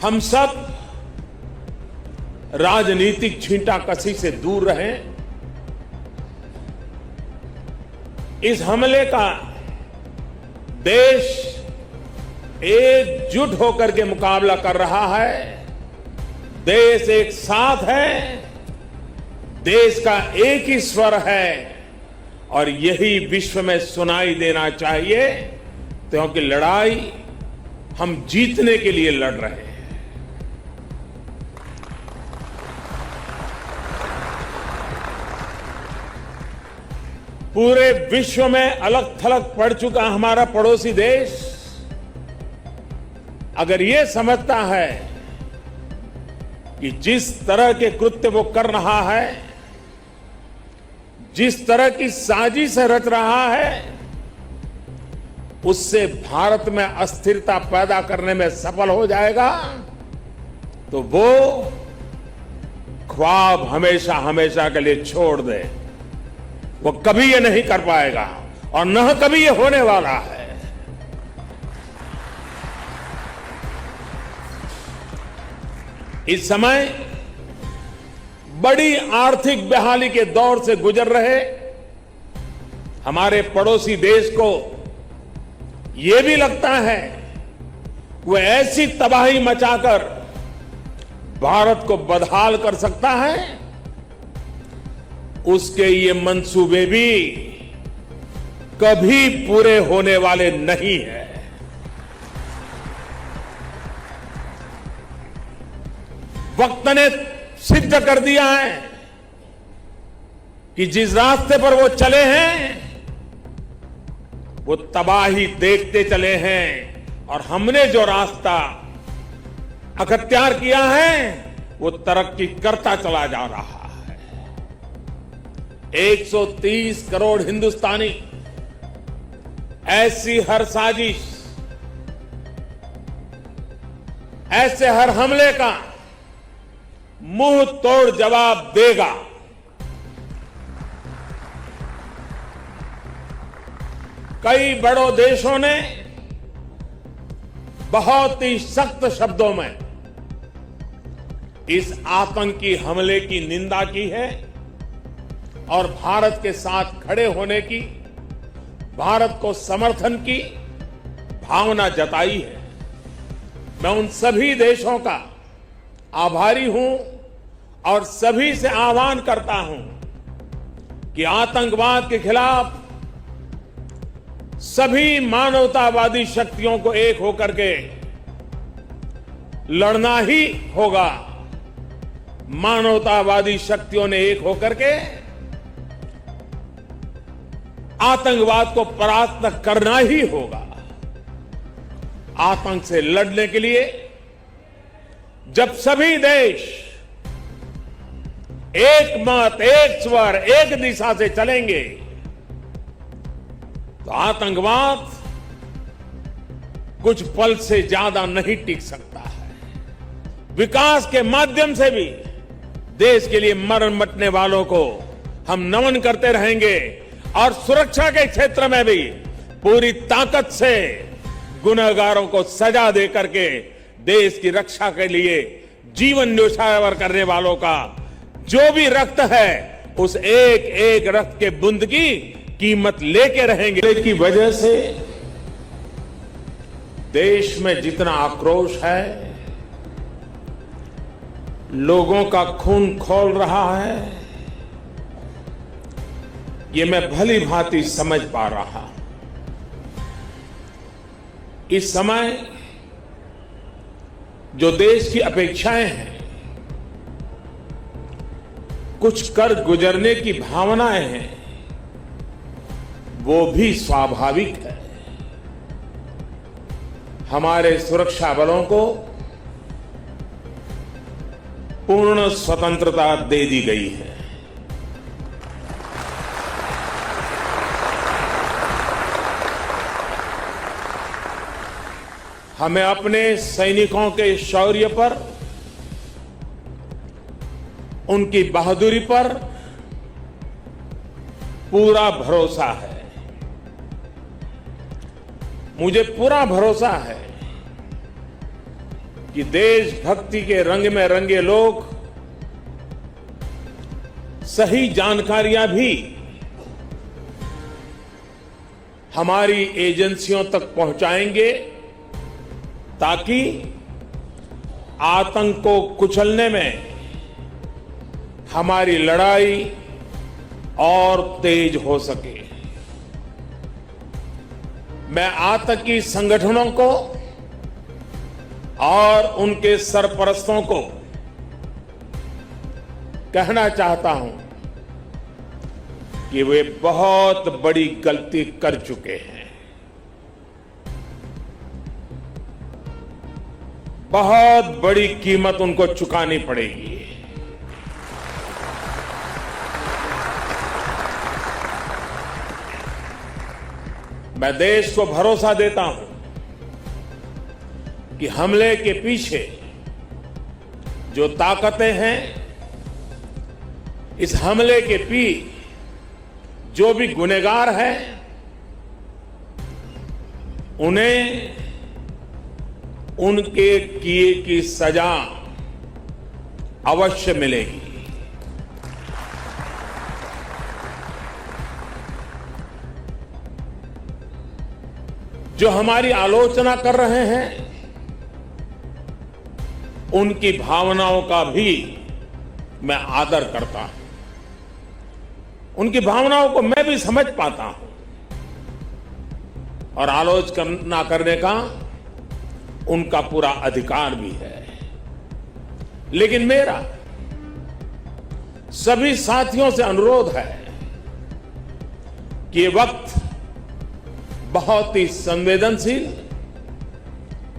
हम सब राजनीतिक छींटाकशी से दूर रहें। इस हमले का देश एकजुट होकर के मुकाबला कर रहा है। देश एक साथ है, देश का एक ही स्वर है और यही विश्व में सुनाई देना चाहिए, क्योंकि लड़ाई हम जीतने के लिए लड़ रहे हैं। पूरे विश्व में अलग थलग पड़ चुका हमारा पड़ोसी देश अगर ये समझता है कि जिस तरह के कृत्य वो कर रहा है, जिस तरह की साजिश रच रहा है, उससे भारत में अस्थिरता पैदा करने में सफल हो जाएगा, तो वो ख्वाब हमेशा हमेशा के लिए छोड़ दे। वो कभी ये नहीं कर पाएगा और न कभी ये होने वाला है। इस समय बड़ी आर्थिक बहाली के दौर से गुजर रहे हमारे पड़ोसी देश को यह भी लगता है कि वह ऐसी तबाही मचाकर भारत को बदहाल कर सकता है, उसके ये मंसूबे भी कभी पूरे होने वाले नहीं हैं। वक्त ने सिद्ध कर दिया है कि जिस रास्ते पर वो चले हैं वो तबाही देखते चले हैं, और हमने जो रास्ता अख्तियार किया है वो तरक्की करता चला जा रहा है। 130 करोड़ हिंदुस्तानी ऐसी हर साजिश, ऐसे हर हमले का मुंह तोड़ जवाब देगा। कई बड़ों देशों ने बहुत ही सख्त शब्दों में इस आतंकी हमले की निंदा की है और भारत के साथ खड़े होने की, भारत को समर्थन की भावना जताई है। मैं उन सभी देशों का आभारी हूं और सभी से आह्वान करता हूं कि आतंकवाद के खिलाफ सभी मानवतावादी शक्तियों को एक होकर के लड़ना ही होगा। मानवतावादी शक्तियों ने एक होकर के आतंकवाद को परास्त करना ही होगा। आतंक से लड़ने के लिए जब सभी देश एक मत, एक स्वर, एक दिशा से चलेंगे तो आतंकवाद कुछ पल से ज्यादा नहीं टिक सकता है। विकास के माध्यम से भी देश के लिए मरण मटने वालों को हम नमन करते रहेंगे और सुरक्षा के क्षेत्र में भी पूरी ताकत से गुनहगारों को सजा दे करके देश की रक्षा के लिए जीवन न्योछावर करने वालों का जो भी रक्त है उस एक एक रक्त के बूंद की कीमत लेके रहेंगे। की वजह से देश में जितना आक्रोश है, लोगों का खून खौल रहा है, ये मैं भली भांति समझ पा रहा। इस समय जो देश की अपेक्षाएं हैं, कुछ कर गुजरने की भावनाएं हैं, वो भी स्वाभाविक है। हमारे सुरक्षा बलों को पूर्ण स्वतंत्रता दे दी गई है। हमें अपने सैनिकों के शौर्य पर, उनकी बहादुरी पर पूरा भरोसा है। मुझे पूरा भरोसा है कि देशभक्ति के रंग में रंगे लोग सही जानकारियां भी हमारी एजेंसियों तक पहुंचाएंगे ताकि आतंक को कुचलने में हमारी लड़ाई और तेज हो सके। मैं आतंकी संगठनों को और उनके सरपरस्तों को कहना चाहता हूं कि वे बहुत बड़ी गलती कर चुके हैं। बहुत बड़ी कीमत उनको चुकानी पड़ेगी। मैं देश को भरोसा देता हूं कि हमले के पीछे जो ताकतें हैं, इस हमले के पीछे जो भी गुनहगार हैं, उन्हें उनके किए की सजा अवश्य मिलेगी। जो हमारी आलोचना कर रहे हैं, उनकी भावनाओं का भी मैं आदर करता हूं। उनकी भावनाओं को मैं भी समझ पाता हूं और आलोचना करने का उनका पूरा अधिकार भी है। लेकिन मेरा सभी साथियों से अनुरोध है कि ये वक्त बहुत ही संवेदनशील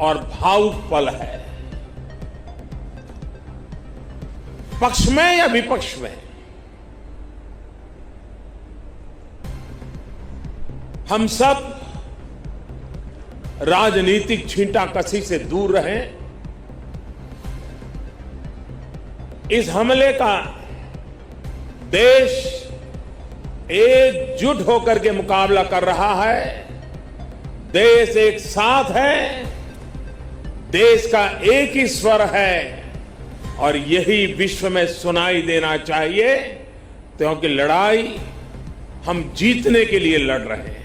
और भावुक पल है। पक्ष में या विपक्ष में, हम सब राजनीतिक छींटाकशी से दूर रहें। इस हमले का देश एकजुट होकर के मुकाबला कर रहा है। देश एक साथ है, देश का एक ही स्वर है और यही विश्व में सुनाई देना चाहिए, क्योंकि लड़ाई हम जीतने के लिए लड़ रहे हैं।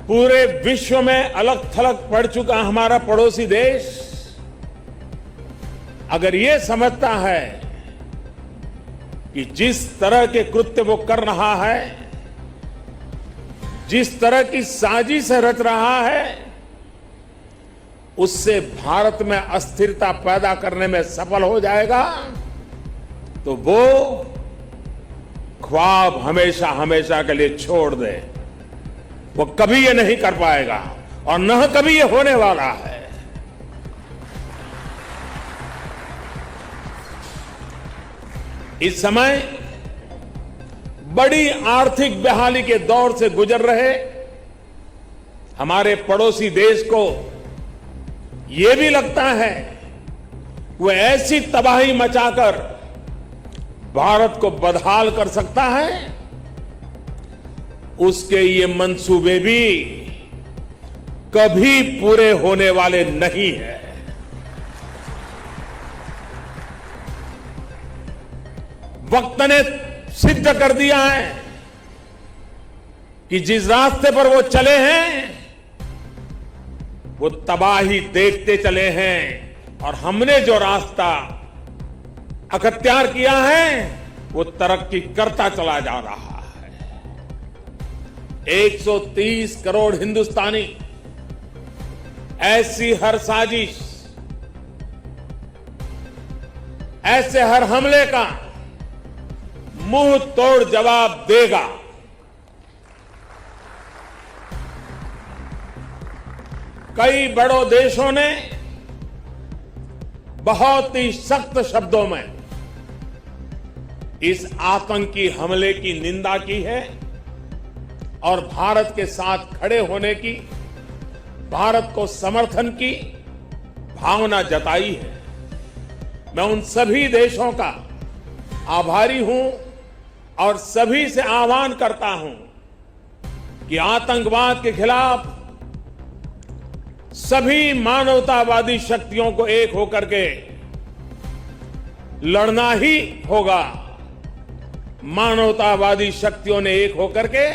पूरे विश्व में अलग थलग पड़ चुका हमारा पड़ोसी देश अगर ये समझता है कि जिस तरह के कृत्य वो कर रहा है, जिस तरह की साजिश रच रहा है, उससे भारत में अस्थिरता पैदा करने में सफल हो जाएगा, तो वो ख्वाब हमेशा हमेशा के लिए छोड़ दे। वो कभी ये नहीं कर पाएगा और न कभी ये होने वाला है। इस समय बड़ी आर्थिक बहाली के दौर से गुजर रहे हमारे पड़ोसी देश को यह भी लगता है वो ऐसी तबाही मचाकर भारत को बदहाल कर सकता है, उसके ये मंसूबे भी कभी पूरे होने वाले नहीं हैं। वक्त ने सिद्ध कर दिया है कि जिस रास्ते पर वो चले हैं वो तबाही देखते चले हैं और हमने जो रास्ता अख्तियार किया है वो तरक्की करता चला जा रहा है। 130 करोड़ हिंदुस्तानी ऐसी हर साजिश, ऐसे हर हमले का मुंह तोड़ जवाब देगा। कई बड़ों देशों ने बहुत ही सख्त शब्दों में इस आतंकी हमले की निंदा की है और भारत के साथ खड़े होने की, भारत को समर्थन की भावना जताई है। मैं उन सभी देशों का आभारी हूं और सभी से आह्वान करता हूं कि आतंकवाद के खिलाफ सभी मानवतावादी शक्तियों को एक होकर के लड़ना ही होगा। मानवतावादी शक्तियों ने एक होकर के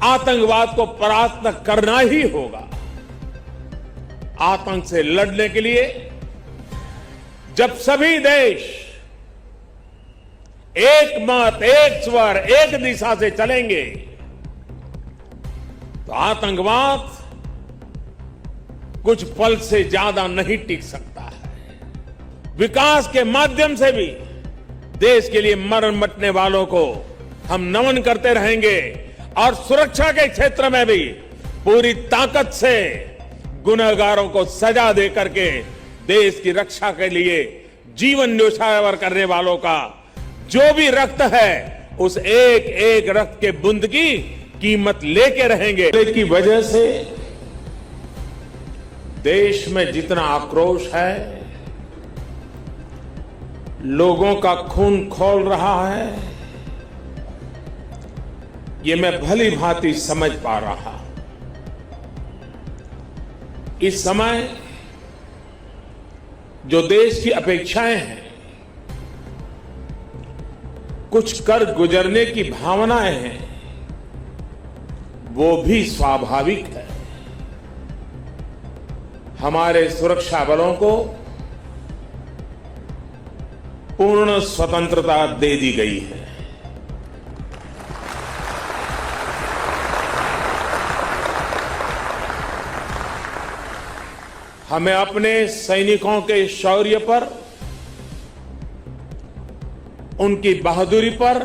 आतंकवाद को परास्त करना ही होगा। आतंक से लड़ने के लिए जब सभी देश एक मत, एक स्वर, एक दिशा से चलेंगे तो आतंकवाद कुछ पल से ज्यादा नहीं टिक सकता है। विकास के माध्यम से भी देश के लिए मरण मटने वालों को हम नमन करते रहेंगे और सुरक्षा के क्षेत्र में भी पूरी ताकत से गुनहगारों को सजा दे करके देश की रक्षा के लिए जीवन न्योछावर करने वालों का जो भी रक्त है उस एक एक रक्त के बूंद की कीमत लेके रहेंगे। की वजह से देश में जितना आक्रोश है, लोगों का खून खौल रहा है, ये मैं भली भांति समझ पा रहा। इस समय जो देश की अपेक्षाएं हैं, कुछ कर गुजरने की भावनाएं हैं, वो भी स्वाभाविक है। हमारे सुरक्षा बलों को पूर्ण स्वतंत्रता दे दी गई है। हमें अपने सैनिकों के शौर्य पर, उनकी बहादुरी पर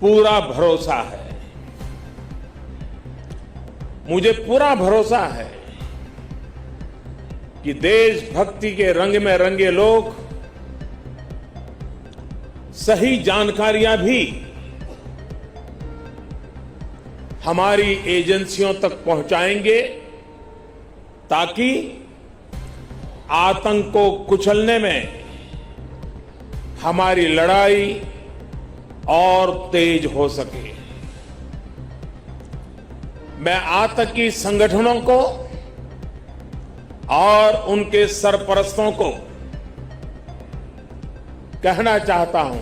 पूरा भरोसा है। मुझे पूरा भरोसा है कि देशभक्ति के रंग में रंगे लोग सही जानकारियां भी हमारी एजेंसियों तक पहुंचाएंगे ताकि आतंक को कुचलने में हमारी लड़ाई और तेज हो सके। मैं आतंकी संगठनों को और उनके सरपरस्तों को कहना चाहता हूं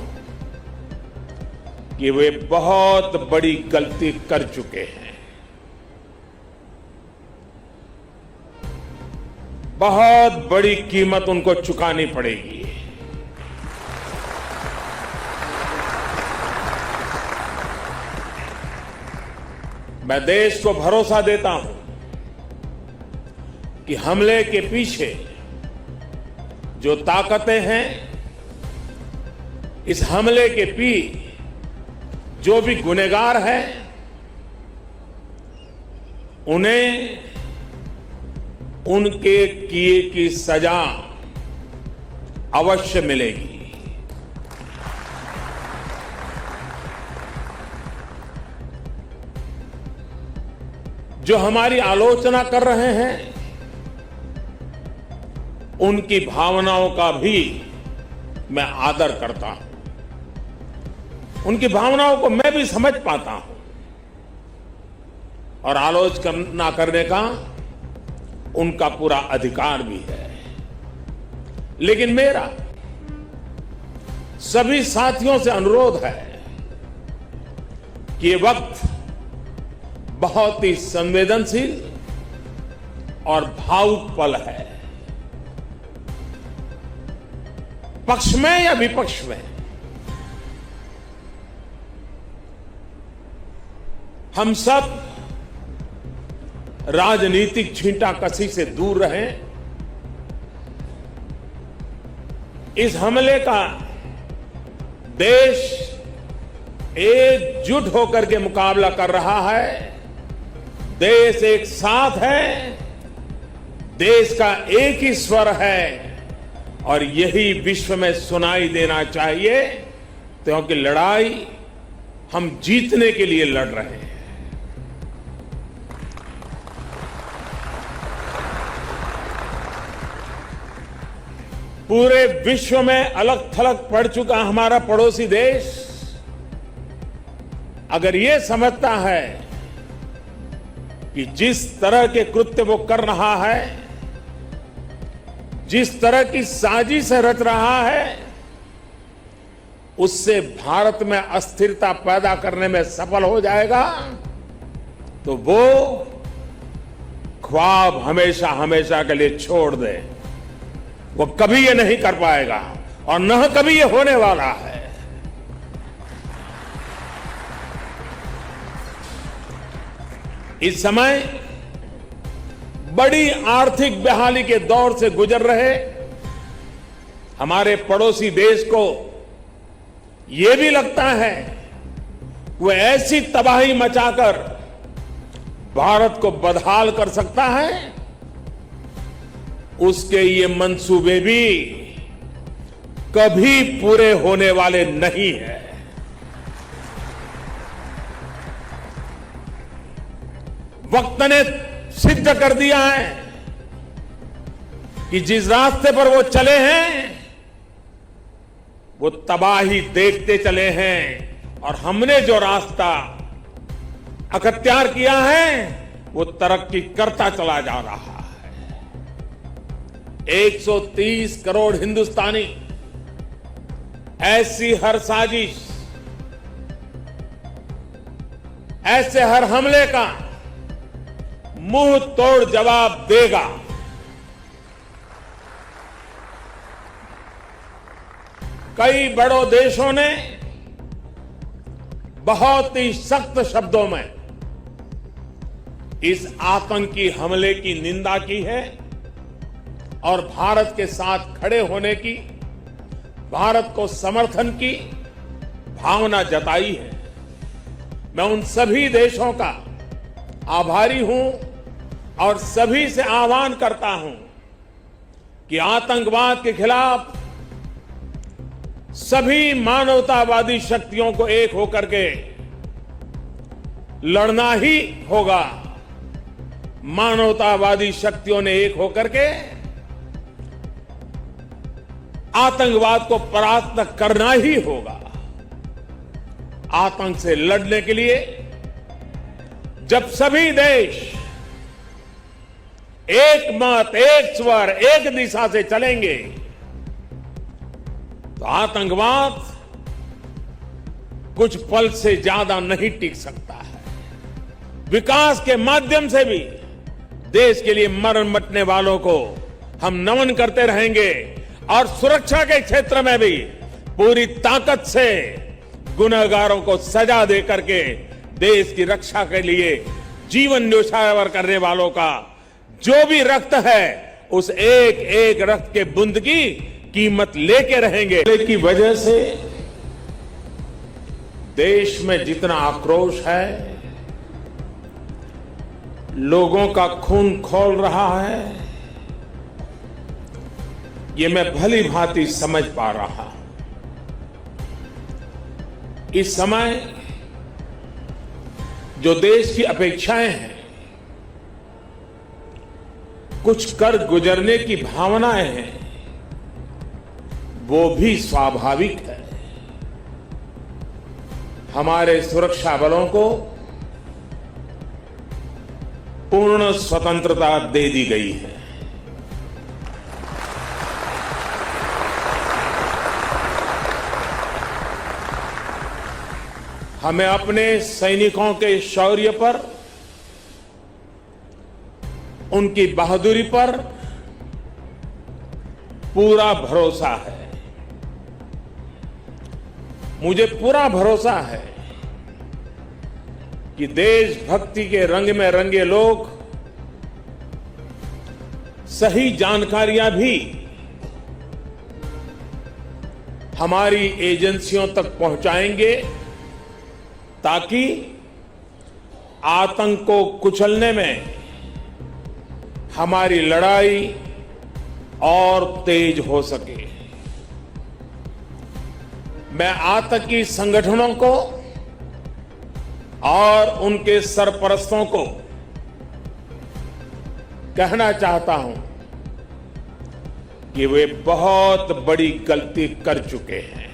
कि वे बहुत बड़ी गलती कर चुके हैं। बहुत बड़ी कीमत उनको चुकानी पड़ेगी। मैं देश को भरोसा देता हूं कि हमले के पीछे जो ताकतें हैं, इस हमले के जो भी गुनहगार हैं, उन्हें उनके किए की सजा अवश्य मिलेगी। जो हमारी आलोचना कर रहे हैं, उनकी भावनाओं का भी मैं आदर करता हूं। उनकी भावनाओं को मैं भी समझ पाता हूं और आलोचना करने का उनका पूरा अधिकार भी है। लेकिन मेरा सभी साथियों से अनुरोध है कि ये वक्त बहुत ही संवेदनशील और भावुक पल है। पक्ष में या विपक्ष में, हम सब राजनीतिक छींटाकशी से दूर रहें। इस हमले का देश एकजुट होकर के मुकाबला कर रहा है। देश एक साथ है, देश का एक ही स्वर है और यही विश्व में सुनाई देना चाहिए, क्योंकि लड़ाई हम जीतने के लिए लड़ रहे हैं। पूरे विश्व में अलग थलग पड़ चुका हमारा पड़ोसी देश अगर ये समझता है कि जिस तरह के कृत्य वो कर रहा है, जिस तरह की साजिश रच रहा है, उससे भारत में अस्थिरता पैदा करने में सफल हो जाएगा, तो वो ख्वाब हमेशा हमेशा के लिए छोड़ दे। वो कभी ये नहीं कर पाएगा और न कभी ये होने वाला है। इस समय बड़ी आर्थिक बहाली के दौर से गुजर रहे हमारे पड़ोसी देश को यह भी लगता है वो ऐसी तबाही मचाकर भारत को बदहाल कर सकता है, उसके ये मंसूबे भी कभी पूरे होने वाले नहीं है। वक्त ने सिद्ध कर दिया है कि जिस रास्ते पर वो चले हैं वो तबाही देखते चले हैं और हमने जो रास्ता अख्तियार किया है वो तरक्की करता चला जा रहा है। 130 करोड़ हिंदुस्तानी ऐसी हर साजिश, ऐसे हर हमले का मुंह तोड़ जवाब देगा। कई बड़ों देशों ने बहुत ही सख्त शब्दों में इस आतंकी हमले की निंदा की है और भारत के साथ खड़े होने की, भारत को समर्थन की भावना जताई है। मैं उन सभी देशों का आभारी हूं और सभी से आह्वान करता हूं कि आतंकवाद के खिलाफ सभी मानवतावादी शक्तियों को एक होकर के लड़ना ही होगा। मानवतावादी शक्तियों ने एक होकर के आतंकवाद को परास्त करना ही होगा। आतंक से लड़ने के लिए जब सभी देश एक मत, एक स्वर, एक दिशा से चलेंगे तो आतंकवाद कुछ पल से ज्यादा नहीं टिक सकता है। विकास के माध्यम से भी देश के लिए मरण मटने वालों को हम नमन करते रहेंगे और सुरक्षा के क्षेत्र में भी पूरी ताकत से गुनहगारों को सजा दे करके देश की रक्षा के लिए जीवन न्योछावर करने वालों का जो भी रक्त है उस एक एक रक्त के बूंद की कीमत लेके रहेंगे। की वजह से देश में जितना आक्रोश है, लोगों का खून खौल रहा है, ये मैं भली भांति समझ पा रहा हूं। इस समय जो देश की अपेक्षाएं हैं, कुछ कर गुजरने की भावनाएं हैं, वो भी स्वाभाविक है। हमारे सुरक्षा बलों को पूर्ण स्वतंत्रता दे दी गई है। हमें अपने सैनिकों के शौर्य पर, उनकी बहादुरी पर पूरा भरोसा है। मुझे पूरा भरोसा है कि देशभक्ति के रंग में रंगे लोग सही जानकारियां भी हमारी एजेंसियों तक पहुंचाएंगे ताकि आतंक को कुचलने में हमारी लड़ाई और तेज हो सके। मैं आतंकी संगठनों को और उनके सरपरस्तों को कहना चाहता हूं कि वे बहुत बड़ी गलती कर चुके हैं।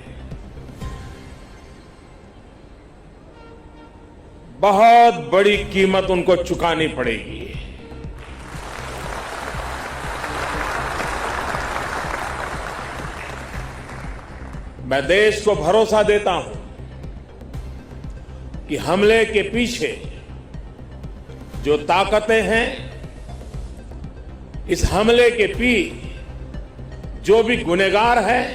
बहुत बड़ी कीमत उनको चुकानी पड़ेगी। मैं देश को भरोसा देता हूं कि हमले के पीछे जो ताकतें हैं, इस हमले के जो भी गुनहगार हैं,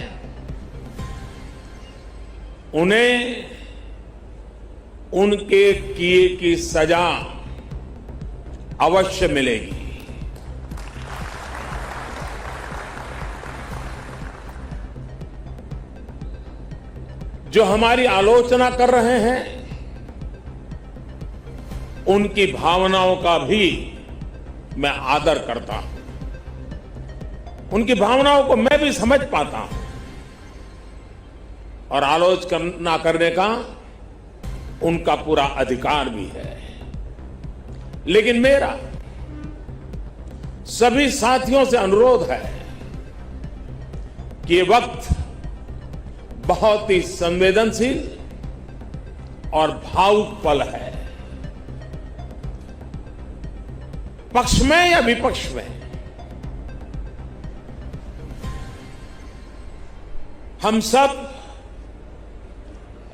उन्हें उनके किए की सजा अवश्य मिलेगी। जो हमारी आलोचना कर रहे हैं, उनकी भावनाओं का भी मैं आदर करता हूं। उनकी भावनाओं को मैं भी समझ पाता हूं और आलोचना करने का उनका पूरा अधिकार भी है। लेकिन मेरा सभी साथियों से अनुरोध है कि ये वक्त बहुत ही संवेदनशील और भावुक पल है। पक्ष में या विपक्ष में, हम सब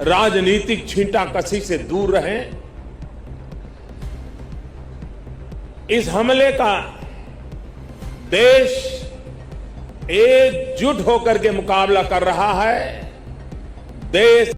राजनीतिक छींटाकशी से दूर रहें। इस हमले का देश एकजुट होकर के मुकाबला कर रहा है। देश